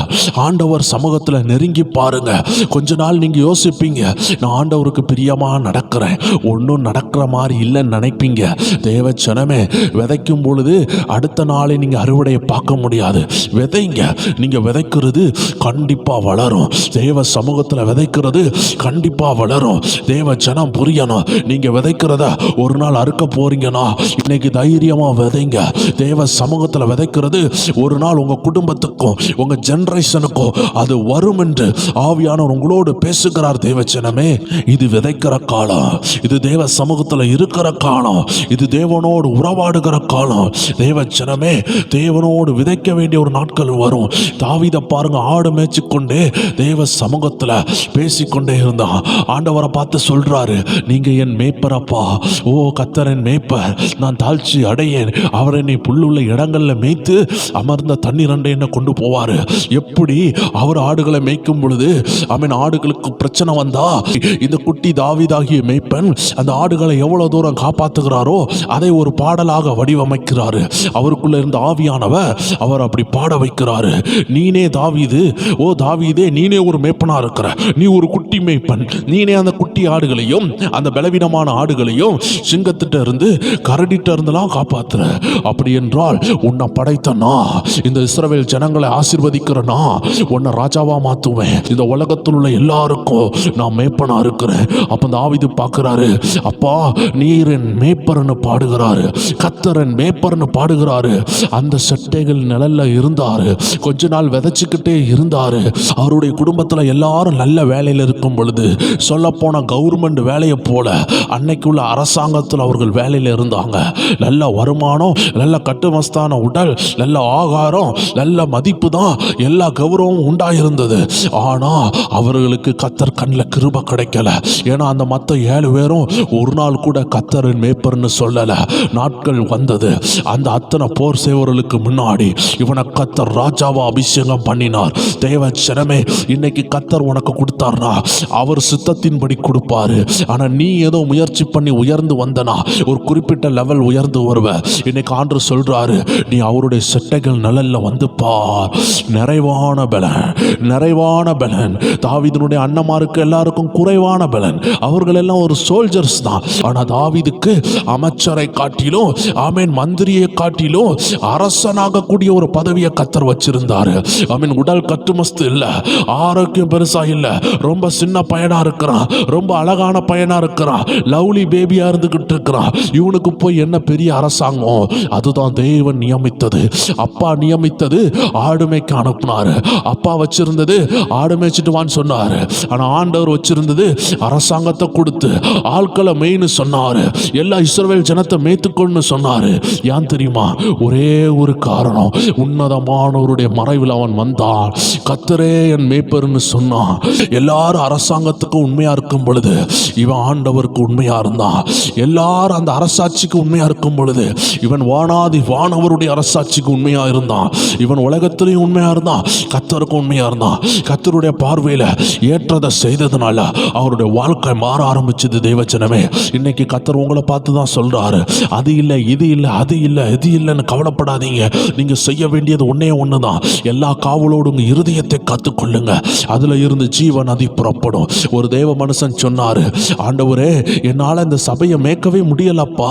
Speaker 1: ஆண்டவர் சமூகத்தில் நெருங்கி பாருங்க. கொஞ்ச நாள் நீங்க யோசிப்பீங்க, நான் ஆண்டவருக்கு பிரியமா நடக்கிறேன், ஒன்றும் நடக்கிற மாதிரி இல்லைன்னு நினைப்பீங்க. தேவ ஜனமே, விதைக்கும் பொழுது அடுத்த நாளை நீங்க அறுவடையை பார்க்க முடியாது. விதைங்க, நீங்க விதைக்கிறது கண்டிப்பா வளரும். தேவ சமூகத்தில் விதைக்கிறது கண்டிப்பா வளரும். தேவ ஜனம் புரியணும், நீங்க விதைக்கிறத ஒரு நாள் அறுக்க போறீங்கன்னா இன்னைக்கு தைரியமா விதைங்க. தேவ சமூகத்தில் விதைக்கிறது ஒரு நாள் உங்க குடும்பத்துக்கும் உங்க ஜெனரேஷனுக்கும் அது வரும் என்று ஆவியானவர் உங்களோடு பேசுகிறார். தேவ ஜனமே, இது விதைக்கிற காலம், இது தேவ சமூகத்தில் இருக்கிற காலம், இது தேவனோடு உறவாடுகிற காலம். தேவ ஜனமே, தேவனோடு விதைக்க வேண்டிய ஒரு நாட்கள் வரும். தாவீதை பாருங்க, ஆடு மேய்ச்சி கொண்டே தேவ சமூகத்தில் பேசிக்கொண்டே இருந்தான். ஆண்டவரை பார்த்து சொல்றாரு, நீங்க என் மேய்ப்பரப்பா, ஓ கர்த்தரின் மேய்ப்பர், நான் தாழ்ச்சி அடையேன். அவர் என்னை புல்லுள்ள இடங்கள்ல மேய்த்து அமர்ந்த தண்ணீர் அண்டை என்ன கொண்டு போவாரு. எப்படி அவர் ஆடுகளை மேய்க்கும் பொழுது ஆடுகளுக்கு பிரச்சனை வந்தா இந்த குட்டி தாவீதாகிய மேய்ப்பன் அந்த ஆடுகளை எவ்வளவு தூரம் காப்பாத்துகிறாரோ அதை ஒரு பாடலாக வடிவமைக்கிறாரு. அவருக்குள்ள இருந்த ஆவியானவர் அவர் அப்படி பாட வைக்கிறாரு. நீனே தாவீது, ஓ தாவீதே, நீனே ஒரு மேய்ப்பனா இருக்கிற, நீ ஒரு குட்டி மேய்ப்பன், நீனே அந்த குட்டி ஆடுகளையும் அந்த பலவீனமான ஆடுகளையும் சிங்கத்திட்ட இருந்து கரடிட்ட இருந்தெல்லாம் காப்பாத்துற. அப்படி என்றால் உன்னை படைத்தனா, இந்த இஸ்ரவேல் ஜனங்களை ஆசீர்வதிக்கிறனா, உன்னை ராஜாவா மாத்துவேன். இந்த உலகத்தில் உள்ள எல்லாருக்கும் நான் மேய்ப்பனா இருக்கிறேன். அப்ப தாவீது பார்க்கிறாரு, அப்பா நீர் என் மேய்ப்பர்னு பாடுகிறாரு, கர்த்தர் மேய்ப்பர்னு பாடுகிறாரு. அந்த சட்டைகள் நிழல்ல இருந்தாரு, கொஞ்ச நாள் விதைச்சுக்கிட்டே இருந்தாரு. அவருடைய குடும்பத்துல எல்லாரும் நல்ல வேலையில் இருக்கும் பொழுது, சொல்ல போன கவர்மெண்ட் வேலையை போல அன்னைக்கு உள்ள அரசாங்கத்தில் அவர்கள் வேலையில் இருந்தாங்க. நல்ல வருமானம், நல்ல கட்டுமஸ்தான உடல், நல்ல ஆகாரம், நல்ல மதிப்பு தான், எல்லா கௌரவமும் உண்டாயிருந்தது. ஆனா அவர்களுக்கு கர்த்தர் கண்ணில் கிருபை கிடைக்கல. ஏன்னா அந்த மற்ற 7 பேரும் ஒரு நாள் கூட கர்த்தரின் மேய்ப்பர்னு சொல்லல. நாட்கள் வந்தது, அந்த அத்தனை போர் செய்வர்களுக்கு முன்னாடி இவனை கர்த்தர் ராஜாவா அபிஷேகம் பண்ணினார். தேவ ஜனமே, இன்னைக்கு கர்த்தர் உனக்கு கொடுத்தார்னா அவர் சித்தத்தின்படி கொடுப்பாரு. ஆனா நீ ஏதோ முயற்சி பண்ணி உயர்ந்து வந்தனா ஒரு குறிப்பிட்ட லெவல் உயர்ந்து வருவ. இன்னைக்கு ஆண்டு சொல்றாரு, நீ அவருடைய செட்டைகள் நிழல்ல வந்து பார், நிறைவான பலன், நிறைவான பலன். தாவீதினுடைய அண்ணமாருக்கு எல்லாருக்கும் குறைவான பலன், அவர்கள் எல்லாம் ஒரு சோல்ஜர்ஸ் தான். ஆனா தாவீதுக்கு அமைச்சரை காட்டிலும், ஆமேன், மந்திரியை காட்டிலும் அரசனாக கூடிய ஒரு பதவியை கர்த்தர் வச்சிருந்தாரு. ஆமேன், உடல் கட்டுமஸ்து இல்ல, ஆரோக்கியம் பெருசா இல்ல, ரொம்ப சின்ன பையனா இருக்கிறான், ரொம்ப அழகான பையனா இருக்கிறான், லவ்லி பேபியா இருந்துகிட்டு இருக்கிறான். இவனுக்கு போய் என்ன பெரிய அரசாங்கம்? அதுதான் தேவன் நியமித்தது. அப்பா நியமித்தது, ஆடுமைக்கு அனுப்பினாரு. அப்பா வச்சிருந்தது ஆடு மேய்ச்சிட்டு வான்னு சொன்னாரு. ஆனா ஆண்டவர் வச்சிருந்தது அரசாங்கத்தை கொடுத்து ஆட்களை மெயின்னு சொன்னாரு. எல்லா இஸ்ரவேல் ஜனத்தை மேய்த்துக்கொண்டு சொன்னாரு. ஏன் தெரியுமா? ஒரே ஒரு காரணம், உன்னதமானவருடைய மறைவில் அவன் வந்தான். கர்த்தரே என் மேய்ப்பர்னு சொன்னான். எல்லாரும் அரசாங்கத்துக்கு உண்மையா இருக்கும் பொழுது இவன் ஆண்டவருக்கு உண்மையா இருந்தான். எல்லாரும் அந்த அரசாட்சிக்கு உண்மையா இருக்கும் பொழுது இவன் வானாதி வானவருடைய அரசாட்சிக்கு உண்மையா இருந்தான். இவன் உலகத்திலையும் உண்மையா இருந்தான், கர்த்தருக்கு உண்மையா இருந்தான். கர்த்தருடைய பார்வையில ஏற்றதை செய்ததுனால அவருடைய வாழ்க்கை மாற ஆரம்பிச்சது. தேவச்சனமே, இன்னைக்கு கர்த்தர் உங்களை பார்த்து தான் சொல்றாரு, அது இல்லை, இது இல்லை, அது இல்லை, இது இல்லைன்னு கவலைப்படாதீங்க. நீங்க செய்ய வேண்டியது ஒன்னே ஒண்ணுதான். எல்லா காவலோடு உங்க இருதயத்தை காத்துக்கொள்ளுங்க, அதுல இருந்து ஜீவ நதி புறப்படும். ஒரு தேவ மனுஷன் சொன்னாரு, ஆண்டவரே, என்னால இந்த சபையை மேய்க்கவே முடியலப்பா,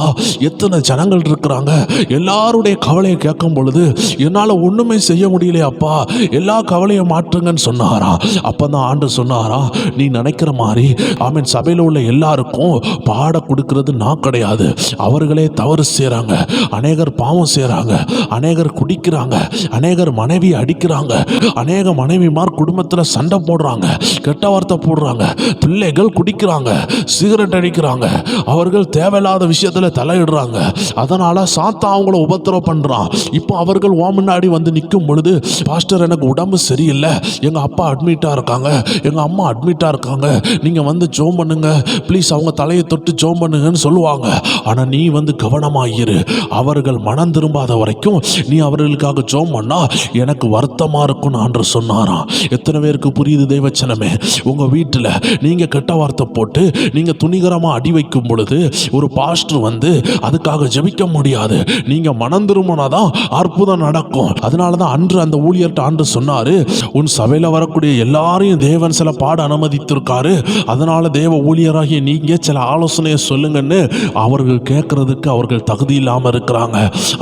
Speaker 1: எத்தனை ஜனங்கள் இருக்கிறாங்க, எல்லாருடைய கவலையை கேட்கும் பொழுது என்னால ஒண்ணுமே செய்ய முடியலையாப்பா, எல்லா கவலையும் மாற்றுங்கன்னு சொன்னாரா. அப்பதான் ஆண்டு சொன்னாரா, நீ நினைக்கிற மாதிரி ஆமீன், சபையில் உள்ள எல்லாருக்கும் பாட கொடுக்கிறது நான் கிடையாது. அவர்களே தவறு செய்றாங்க, அநேகர் பாவம் செய்றாங்க, அநேகர் குடிக்கிறாங்க, அநேகர் மனைவி அடிக்கிறாங்க, அநேக மனைவிமார் குடும்பத்தில் சண்டை போடுறாங்க, கெட்ட வார்த்தை வார்த்தை போடுறாங்க, பிள்ளைகள் குடிக்கிறாங்க, சிகரெட் அடிக்கிறாங்க, அவர்கள் தேவையில்லாத விஷயத்துல தலையிடுறாங்க. அதனால சாத்தா அவங்கள உபத்திரம் பண்றான். இப்போ அவர்கள் முன்னாடி வந்து நிற்கும் பொழுது, பாஸ்டர் எனக்கு உடம்பு சரியில்லை, எங்க அப்பா அட்மிட்டா இருக்காங்க, எங்க அம்மா அட்மிட்டா இருக்காங்க, நீங்க வந்து ஜோம் பண்ணுங்க ப்ளீஸ், அவங்க தலையை தொட்டு ஜோம் பண்ணுங்கன்னு சொல்லுவாங்க. ஆனா நீ வந்து கவனமாயிரு, அவர்கள் மனம் திரும்பாத வரைக்கும் நீ அவர்களுக்காக ஜோம் பண்ணா எனக்கு வருத்தமா இருக்கும்னு ஆண்டவர் சொன்னாராம். எத்தனை பேருக்கு புரியுது தேவச்சனமே? உங்க வீட்டில் நீங்க கெட்ட வார்த்தை போட்டு நீங்க துணிகரமா அடி வைக்கும் பொழுது ஒரு பாஸ்டர் வந்து அதுக்காக ஜெபிக்க முடியாது. நீங்க மனம் திரும்பினாதான் அற்புதம் நடக்கும். அதனாலதான் அன்று அந்த ஊழியர்கிட்ட ஆண்டவர் சொன்னாரு, உன் சபையில வரக்கூடிய எல்லாரையும் தேவன் சில பாட அனுமதித்திருக்காரு, அதனால தேவ ஊழியராகிய நீங்க சில ஆலோசனையை சொல்லுங்கன்னு. அவர்கள் கேட்கறதுக்கு அவர்கள் தகுதி இல்லாம இருக்கிறாங்க.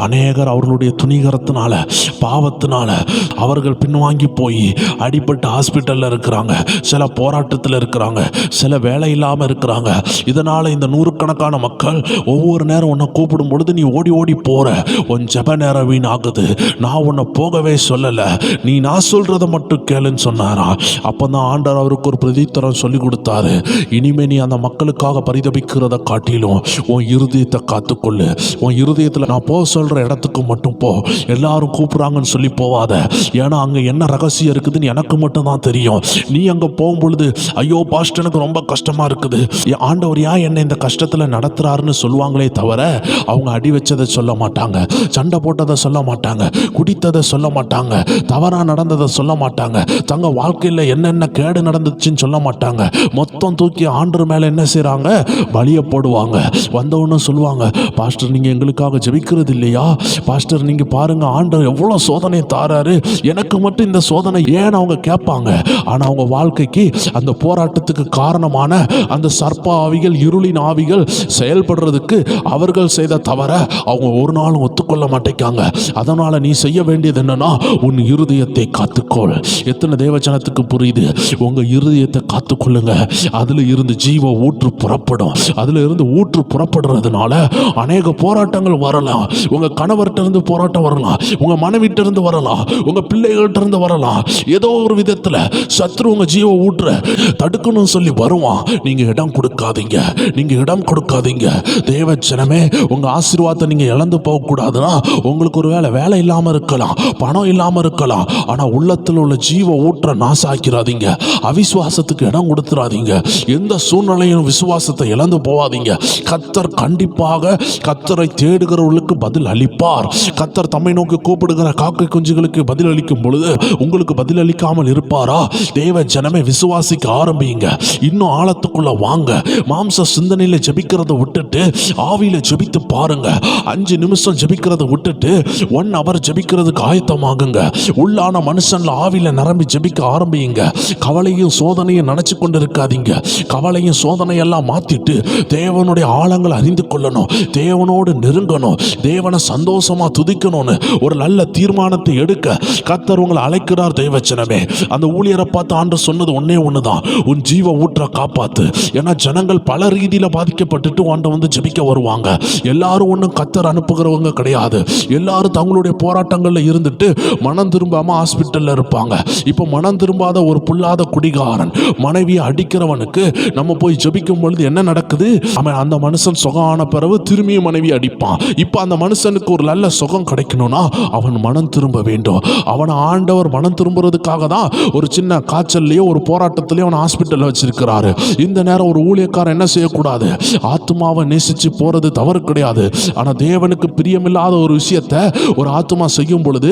Speaker 1: அநேகர் அவர்களுடைய துணிகரத்தினால, பாவத்தினால அவர்கள் பின்வாங்கி போய் அடிபட்டு ஹாஸ்பிட்டல்ல இருக்கிறாங்க, சில போராட்டத்தில் இருக்கிறாங்க, சில வேலை இல்லாம இருக்கிறாங்க. இதனால இந்த நூறுக்கணக்கான மக்கள் ஒவ்வொரு நேரம் உன்னை கூப்பிடும் பொழுது நீ ஓடி ஓடி போற, உன் ஜெப நேரம் வீண் ஆகுது. நான் உன்னை போகவே சொல்லல, நீ நான் சொல்றதை மட்டும் கேளுன்னு சொன்னாரா. அப்பதான் ஆண்டவர் அவருக்கு ஒரு பிரதித்தரம் சொல்லி கொடுத்தாரு. இனிமே நீ அந்த மக்களுக்காக பரிதபிக்கிறத காட்டிலும் உன் இருதயத்தை காத்துக்கொள்ளு. உன் இருதயத்தில் நான் போக சொல்ற இடத்துக்கு மட்டும் போ, எல்லாரும் கூப்பிடுறாங்கன்னு சொல்லி போவாத. ஏன்னா அங்க என்ன ரகசியம் இருக்குதுன்னு எனக்கு மட்டும் தான் தெரியும். நீ அங்க போகும் பொழுது, ஐயோ பாஸ்டர் எனக்கு ரொம்ப கஷ்டமா இருக்குது, ஆண்டவர் ஏன் என்ன இந்த கஷ்டத்துல நடத்துறாருன்னு சொல்லுவாங்களே தவிர அவங்க அடி வச்சதை சொல்ல மாட்டாங்க, சண்டை போட்டதை சொல்ல மாட்டாங்க, குடித்ததை சொல்ல மாட்டாங்க, தவறா நடந்ததை சொல்ல மாட்டாங்க, தங்க வாழ்க்கையில் என்னென்ன கேடு நடந்துச்சுன்னு சொல்ல மாட்டாங்க. மொத்தம் தூக்கி ஆண்டவர் மேல என்ன செய்றாங்க, பலிய போடுவாங்க. வந்தவொன்னு சொல்லுவாங்க, பாஸ்டர் நீங்க எங்களுக்காக ஜெபிக்கிறது இல்லையா, பாஸ்டர் நீங்க பாருங்க ஆண்டவர் எவ்வளவு சோதனை தாராரு, எனக்கு மட்டும் இந்த சோதனை ஏன் அவங்க கேட்பாங்க. ஆனா அவங்க வாழ்க்கைக்கு அந்த போராட்டத்துக்கு காரணமான அந்த சர்ப்ப ஆவிகள், இருளின் ஆவிகள் செயல்படுறதுக்கு அவர்கள் செய்த தவற அவங்க ஒரு நாளும் ஒத்துக்கொள்ள மாட்டேங்காங்க. அதனால நீ செய்ய வேண்டியது என்னன்னா, உன் இருதயத்தை காத்துக்கொள். எத்தனை தேவஜனத்துக்கு புரியுது? உங்க இருதயத்தை காத்துக்கொள்ளுங்க, அதுல இருந்து ஜீவ ஊற்று புறப்படும். அதுல இருந்து ஊற்று புறப்படுறதுனால அநேக போராட்டங்கள் வரலாம். உங்க கணவர்கிட்ட இருந்து போராட்டம் வரலாம், உங்க மனைவிட்ட இருந்து வரலாம், உங்க பிள்ளைகள்கிட்ட இருந்து வரலாம். ஏதோ ஒரு விதத்துல சத்ரு உங்க ஜீவ ஊற்ற தடுக்கணும்னு சொல்லி வருவான். நீங்க இடம் கொடுக்காதீங்க, நீங்க இடம் கொடுக்காதீங்க. தேவஜனமே, உங்க ஆசீர்வாதத்தை நீங்க இழந்து போக கூடாதுன்னா, உங்களுக்கு ஒரு வேலை இல்லாம இருக்கலாம், பணம் இல்லாம இருக்கலாம், ஆனா உள்ளத்தில் உள்ள ஜீவ ஊற்ற நாசாக்கிறாதீங்க. அவிசுவாசத்துக்கு இடம் கொடுத்துறாதீங்க. எந்த சூழ்நிலையும் விசுவாசத்தை இழந்து போவாதீங்க. கர்த்தர் கண்டிப்பாக கர்த்தரை தேடுகிறவர்களுக்கு பதில் அளிப்பார். கர்த்தர் தம்மை நோக்கி கூப்பிடுகிற காக்கை குஞ்சுகளுக்கு பதில் அளிக்கும் பொழுது உங்களுக்கு பதில் அளிக்காமல் இருப்பாரா? தேவ ஜனமே, விசுவாசிக்க ஆரம்பிங்க. இன்னும் ஆழத்துக்குள்ள வாங்க. மாம்ச சிந்தனையில ஜெபிக்கிறத விட்டுட்டு ஆவியில ஜெபித்து பாருங்க. 5 நிமிஷம் ஜெபிக்கிறத விட்டுட்டு 1 hour ஜெபிக்கிறதுக்கு ஆயத்தமாகுங்க. உள்ளான மனுஷன்ல ஆவியில நிரம்பி ஜெபிக்க ஆரம்பிங்க. கவலையும் சோதனையும் நினைச்சு கொண்டு இருக்காதீங்க. கவலையும் சோதனையெல்லாம் மாத்திட்டு தேவனுடைய ஆழங்களை அறிந்து கொள்ளணும், தேவனோடு நெருங்கணும், தேவனை சந்தோஷமா துதிக்கணும்னு ஒரு நல்ல தீர்மானத்தை எடுக்க கர்த்தர் உங்களை அழைக்கிறார். தேவச்சனமே, அந்த ஊழியரை பார்த்து ஆண்டவர் சொன்னது ஒன்னே ஒண்ணுதான், உன் ஜீவ ஊற்ற காப்பாத்து. ஏன்னா ஜனங்கள் பல ரீதியில பாதிக்கப்பட்டுட்டு ஆண்டவர் வந்து ஜெபிக்க வருவாங்க. எல்லாரும் ஒன்றும் கர்த்தர் அனுப்புகிறவங்க கிடையாது. எல்லாரும் தங்களுடைய போராட்டங்கள்ல இருந்துட்டு மனம் திரும்பாம ஹாஸ்பிட்டல்ல இருப்பாங்க. இப்போ மனம் திரும்பாத ஒரு புல்லாத குடிகாரன் மனைவியை அடிக்கிறவனுக்கு நம்ம போய் ஜெபிக்கும் பொழுது என்ன நடக்குது? அவன் அந்த மனுஷன் சுகம் ஆன பிறகு திரும்பிய மனைவி அடிப்பான். இப்போ அந்த மனுஷனுக்கு ஒரு நல்ல சுகம் கிடைக்கணும்னா அவன் மனம் திரும்ப வேண்டும். அவன் ஆண்டவர் மனம் திரும்புறதுக்காக தான் ஒரு சின்ன காய்ச்சல்லையோ ஒரு போராட்டத்திலேயோ அவன் ஹாஸ்பிட்டல்ல வச்சிருக்கிறாரு. இந்த நேரம் ஒரு ஊழியக்காரன் என்ன செய்யக்கூடாது? ஆத்மாவை நேசிச்சு போறது தவறு கிடையாது. ஆனா தேவனுக்கு பிரியமில்லாத ஒரு விஷயத்தை ஒரு ஆத்மா செய்யும் பொழுது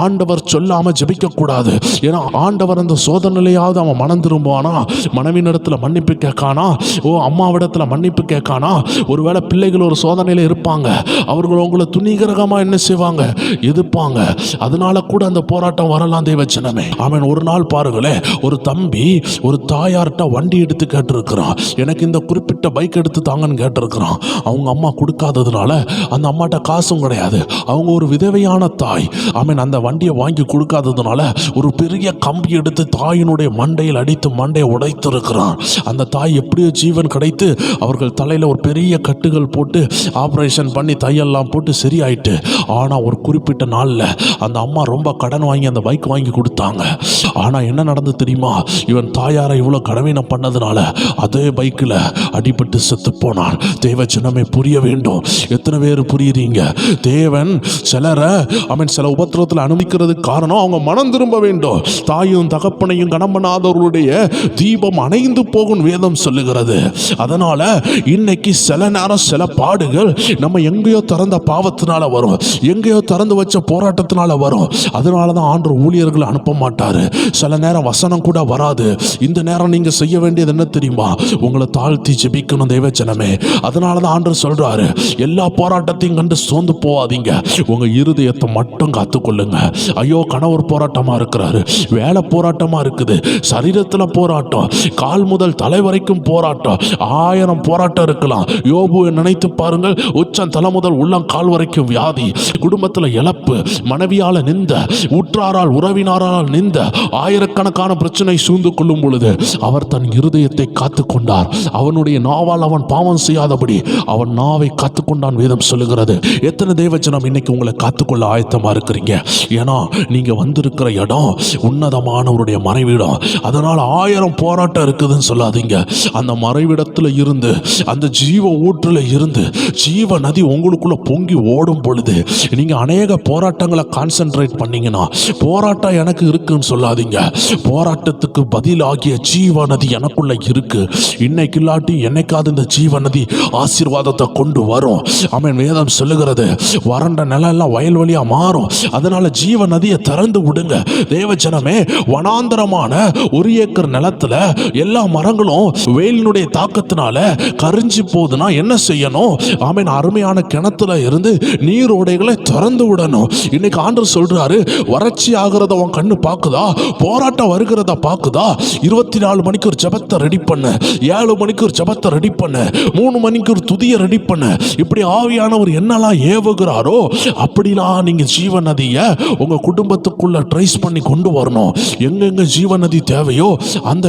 Speaker 1: ஆண்டவர் சொல்லாம ஜெபிக்க கூடாது. ஏன்னா ஆண்டவர் அந்த சோதனையாவது அவன் மனம் திரும்புவானா, மனைவியிடத்துல மன்னிப்பு கேட்கானா, அம்மாவிடத்துல மன்னிப்பு கேட்கானா, ஒருவேளை பிள்ளைகள் ஒரு சோதனையில இருப்பாங்க, அவர்கள் உங்களை துணிகரகமா என்ன செய்வாங்க? எதிர்ப்பாங்க. அதனால கூட அந்த போராட்டம் வரலாம். தேவச்சனமே, அவன் ஒரு நாள் பாருங்களேன், ஒரு தம்பி ஒரு தாயார்கிட்ட வண்டி எடுத்து கேட்டிருக்கிறான், எனக்கு இந்த குறிப்பிட்ட பைக் எடுத்து தாங்கன்னு கேட்டிருக்கிறான். அவங்க அம்மா கொடுக்காததுனால அந்த அம்மாட்ட காசும் கிடையாது. கிடையாது. அவங்க ஒரு விதவையான தாய். ஆமென். அந்த வண்டியை வாங்கி கொடுக்காததுனால ஒரு பெரிய கம்பி எடுத்து தாயினுடைய மண்டையில் அடித்து மண்டையை உடைத்திருக்கிறான். அந்த தாய் எப்படியோ ஜீவன் கிடைத்து அவர்கள் தலையில் ஒரு பெரிய கட்டுகள் போட்டு ஆப்ரேஷன் பண்ணி தையெல்லாம் போட்டு சரியாயிட்டு. ஆனால் ஒரு குறிப்பிட்ட நாளில் அந்த அம்மா ரொம்ப கடன் வாங்கி அந்த பைக் வாங்கி கொடுத்தாங்க. ஆனால் என்ன நடந்து தெரியுமா? இவன் தாயாரை இவ்வளோ கடவீனம் பண்ணதுனால அதே பைக்கில் அடிபட்டு செத்து போனான். தேவ ஜனமே புரிய வேண்டும். எத்தனை பேர் புரியுறீங்க? தேவன் சிலரை சில உபத்திரத்தில் அனுமதிக்கிறதுக்கு காரணம் அவங்க மனம் திரும்ப வேண்டும். தாயும் தகப்பனையும் கனம் பண்ணாதவர்களுடைய தீபம் அணைந்து போகும் வேதம் சொல்லுகிறது. அதனால இன்னைக்கு சில நேரம் சில பாடுகள் நம்ம எங்கேயோ திறந்த பாவத்தினால வரும், எங்கேயோ திறந்து வச்ச போராட்டத்தினால வரும். அதனால தான் ஆண்டவர் ஊழியர்களை அனுப்ப மாட்டாரு. சில நேரம் வசனம் கூட வராது. இந்த நேரம் நீங்க செய்ய வேண்டியது என்ன தெரியுமா? உங்களை தாழ்த்தி ஜெபிக்கணும் தேவ ஜனமே. அதனால தான் ஆண்டவர் சொல்றாரு, எல்லா போராட்டத்தையும் கண்டு சோர்ந்து போவாதீங்க, உங்க இருதயத்தை மட்டும் காத்துக்கொள்ளுங்க. ஐயோ, கணவர் போராட்டமா இருக்கிறாரு, வேலை போராட்டமா இருக்குது, சரீரத்துல போராட்டம், கால் முதல் தலை வரைக்கும் போராட்டம், 1000 போராட்டம் இருக்கலாம். யோபுவை நினைத்து பாருங்கள். உச்சம் தலை முதல் உள்ளம் கால் வரைக்கும் வியாதி, குடும்பத்தில் இழப்பு, மனைவியால நிந்த, உற்றாரால் உறவினாரால் நிந்த, ஆயிரக்கணக்கான பிரச்சனை சூழ்ந்து கொள்ளும் பொழுது அவர் தன் இருதயத்தை காத்து கொண்டார். அவனுடைய நாவால் அவன் பாவம் செய்யாதபடி அவன் நாவை காத்து கொண்டான் வேதம் சொல்லுகிறது. எத்தனை தேவஜனம் இன்னைக்கு உங்களை காத்துக்கொள்ள ஆயத்தமா இருக்கிறீங்க? ஏன்னா நீங்க வந்திருக்கிற இடம் உன்னதமானவருடைய மறைவிடம். அதனால 1000 போராட்டம் இருக்குதுன்னு சொல்லாதீங்க. அந்த மறைவிடத்துல இருந்து, அந்த ஜீவ ஊற்றுல இருந்து ஜீவ நதி உங்களுக்குள்ள பொங்கி ஓடும் பொழுது நீங்க அநேக போராட்டங்களை கான்சென்ட்ரேட் பண்ணீங்கன்னா, போராட்டம் எனக்கு இருக்குன்னு சொல்லாதீங்க. போராட்டத்துக்கு பதிலாகிய ஜீவ நதி எனக்குள்ள இருக்கு. இன்னைக்கு இல்லாட்டி என்னைக்காவது இந்த ஜீவ நதி ஆசீர்வாதத்தை கொண்டு வரும். ஆமென். வேதம் சொல்லுகிறது, வறண்ட நிலம் எல்லாம் வயல்வெளியா மாறும். அதனால ஜீவ நதியை திறந்து விடுங்க தேவ ஜனமே. வனாந்தரமான 1 ஏக்கர் நிலத்துல எல்லா மரங்களும் வெயிலினுடைய தாக்கத்தினால கரிஞ்சு போகுதுன்னா என்ன செய்யணும்? ஆமென். அருமையான கிணத்துல இருந்து நீரோடைகளை திறந்து விடணும். இன்னைக்கு ஆண்டவர் சொல்றாரு, வறட்சி ஆகிறத உன் கண்ணு பாக்குதா? போராட்டம் வருகிறத பாக்குதா? 24 மணிக்கு ஒரு ஜெபத்தை ரெடி பண்ணு, 7 மணிக்கு ஒரு ஜெபத்தை ரெடி பண்ணு, 3 மணிக்கு ஒரு துதியை ரெடி பண்ணு. இப்படி ஆவியானவர் என்னெல்லாம் ஏவுகிறாரோ அப்படிலாம் நீங்க ஜீவ நதியை உங்க குடும்பத்துக்குள்ள ட்ரைஸ் பண்ணி கொண்டு வரணும். எங்கெங்க ஜீவ நதி தேவையோ அந்த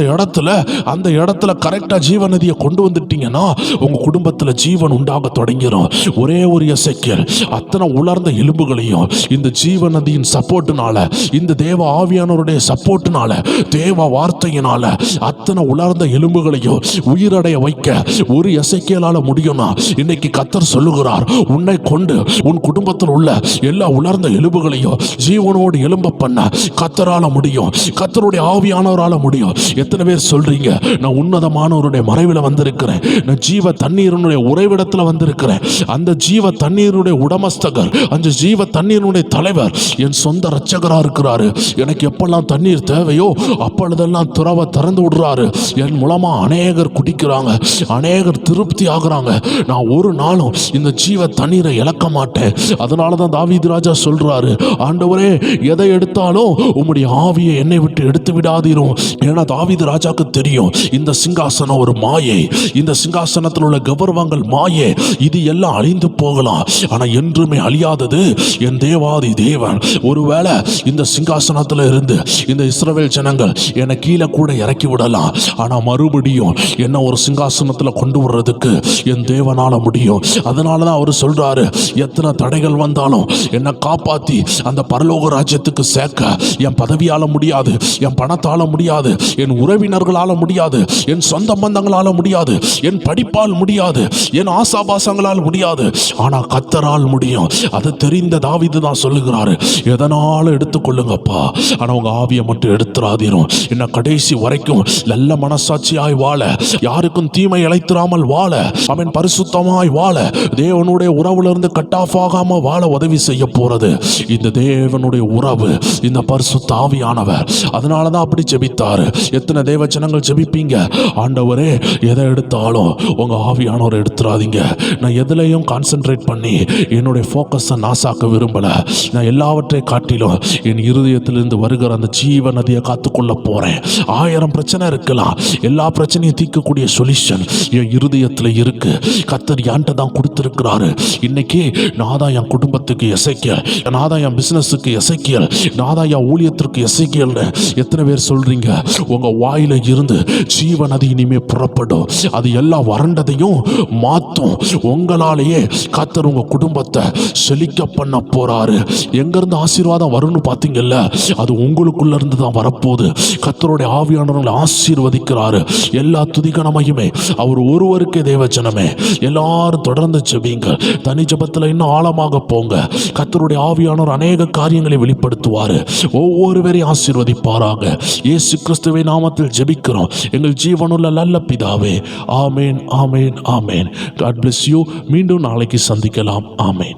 Speaker 1: இடத்துல கரெக்டா ஜீவ நதியை கொண்டு வந்துட்டீங்கன்னா உங்க குடும்பத்துல ஜீவன் உண்டாக தொடங்கிடும். ஒரே ஒரு எசேக்கியேல் அத்தனை உலர்ந்த எலும்புகளையும் இந்த ஜீவ நதியின் சப்போர்ட்னால, இந்த தேவ ஆவியானவருடைய சப்போர்ட்னால, தேவ வார்த்தையினால அத்தனை உலர்ந்த எலும்புகளையும் உயிரடைய வைக்க ஒரு எசேக்கியேலால முடியும்னா இன்னைக்கு கர்த்தர் சொல்லுகிறார், உன்னை கொண்டு உன் குடும்பத்தில் உள்ள எல்லா உலர்ந்த எலும்புகளையும் ஜீவனோடு எலும்ப பண்ண கர்த்தரால முடியும். கர்த்தருடைய ஆவியானவரால முடியும். எத்தனை பேர் சொல்றீங்க, நான் உன்னதமானவருடைய மறைவில் வந்திருக்கிறேன், நான் ஜீவ தண்ணீருடைய உறைவிடத்தில் வந்திருக்கிறேன், அந்த ஜீவ தண்ணீருடைய உடமஸ்தகர், அந்த ஜீவ தண்ணீருடைய தலைவர் என் சொந்த ரட்சகராக இருக்கிறாரு. எனக்கு எப்பெல்லாம் தண்ணீர் தேவையோ அப்பொழுதெல்லாம் துறவை திறந்து விடுறாரு. என் மூலமா அநேகர் குடிக்கிறாங்க, அநேகர் திருப்தி ஆகுறாங்க. நான் ஒரு நாளும் இந்த ஜீவ தண்ணீரை இழக்க மாட்டேன். அதனால தான் தாவீது ராஜா சொல்றாரு, ஆண்டவரே எதை எடுத்தாலும் உம்முடைய ஆவியை என்னை விட்டு எடுத்து விடாதீரும். ஏன்னா தாவீது ராஜாக்கு தெரியும், இந்த சிங்காசனம் ஒரு மாயை, இந்த சிங்காசனத்தில் உள்ள கௌரவங்கள் மாயை, இது எல்லாம் அழிந்து போகலாம், ஆனா என்றுமே அழியாதது என் தேவாதி தேவன். ஒருவேளை இந்த சிங்காசனத்தில் இருந்து இந்த இஸ்ரவேல் ஜனங்கள் என்னை கீழே கூட இறக்கி விடலாம், ஆனா மறுபடியும் என்ன ஒரு சிங்காசனத்தில் கொண்டு வர்றதுக்கு என் தேவனால முடியும். அதனால தான் அவர் சொல்றாரு, எத்தனை தடைகள் வந்தாலும் என்னை காப்பாத்தி அந்த பரலோக ராஜ்யத்துக்கு சேர்க்க என் பதவியால முடியாது, என் பணத்தால முடியாது, என் உறவினர்களால முடியாது, என் சொந்த பந்தங்களால முடியாது, என் படிப்பால் முடியாது, என் ஆசாபாசங்களால் முடியாது, ஆனா கர்த்தரால் முடியும். அது தெரிந்த தாவீது தான் சொல்லுகிறாரு, எதனால எடுத்துக்கொள்ளுங்கப்பா, ஆனா உங்க ஆவியை மட்டும் எடுத்துறாதீரும். என்ன கடைசி வரைக்கும் நல்ல மனசாட்சியாய் வாழ, யாருக்கும் தீமை இழைத்திராமல் வாழ, அவன் பரிசுத்தமாய் வாழ, தேவனுடைய உறவுல இருந்து கட் ஆஃப் ஆகாம வாழ உதவி செய்ய போறது இந்த தேவனுடைய உறவு, இந்த பரிசுத்த ஆவியானவர். அதனாலதான் அப்படி ஜெபித்தாரு. எத்தனை தேவ ஜனங்கள் ஜெபிப்பீங்க, ஆண்டவரே எதை எடுத்தாலும் நாளும் உங்கள் ஆவியானவரை எடுத்துடாதீங்க. நான் எதுலையும் கான்சென்ட்ரேட் பண்ணி என்னுடைய ஃபோக்கஸை நாசாக்க விரும்பலை. நான் எல்லாவற்றை காட்டிலும் என் இருதயத்திலிருந்து வருகிற அந்த ஜீவ நதியை காத்துக்கொள்ள போகிறேன். 1000 பிரச்சனை இருக்கலாம், எல்லா பிரச்சனையும் தீர்க்கக்கூடிய சொல்யூஷன் என் இருதயத்தில் இருக்கு. கர்த்தர் என்கிட்ட தான் கொடுத்துருக்கிறாரு. இன்னைக்கு நான் தான் என் குடும்பத்துக்கு எசேக்கியேல், நான் தான் என் பிஸ்னஸுக்கு எசேக்கியேல், நான் தான் என் ஊழியத்திற்கு எசேக்கியேல்னு எத்தனை பேர் சொல்றீங்க? உங்க வாயில இருந்து ஜீவ நதி இனிமே புறப்படும். அது எல்லா வறண்டதையும் மாற்றும். உங்களாலேயே கர்த்தர் உங்க குடும்பத்தை செழிக்க பண்ண போறாரு. எங்கிருந்து ஆசீர்வாதம் வரும்னு பார்த்தீங்கல்ல, அது உங்களுக்குள்ள இருந்து தான் வரப்போகுது. கர்த்தருடைய ஆவியானவர்களை ஆசீர்வதிக்கிறாரு. எல்லா துதிகனமையுமே அவர் ஒருவருக்கே தேவஜனமே. எல்லாரும் தொடர்ந்து ஜெபிங்க. தனி ஜெபத்தில் இன்னும் ஆழமாக போங்க. கர்த்தருடைய ஆவியானவர் அநேக காரியங்களை வெளிப்படுத்துவார். ஒவ்வொருவரையும் ஆசீர்வதிப்பாராக. இயேசு கிறிஸ்துவின் நாமத்தில் ஜெபிக்கிறோம் எங்கள் ஜீவனுள்ள நல்ல பிதாவே. ஆமேன், ஆமேன், ஆமேன். God bless you. மீண்டும் நாளைக்கு சந்திக்கலாம். ஆமேன்.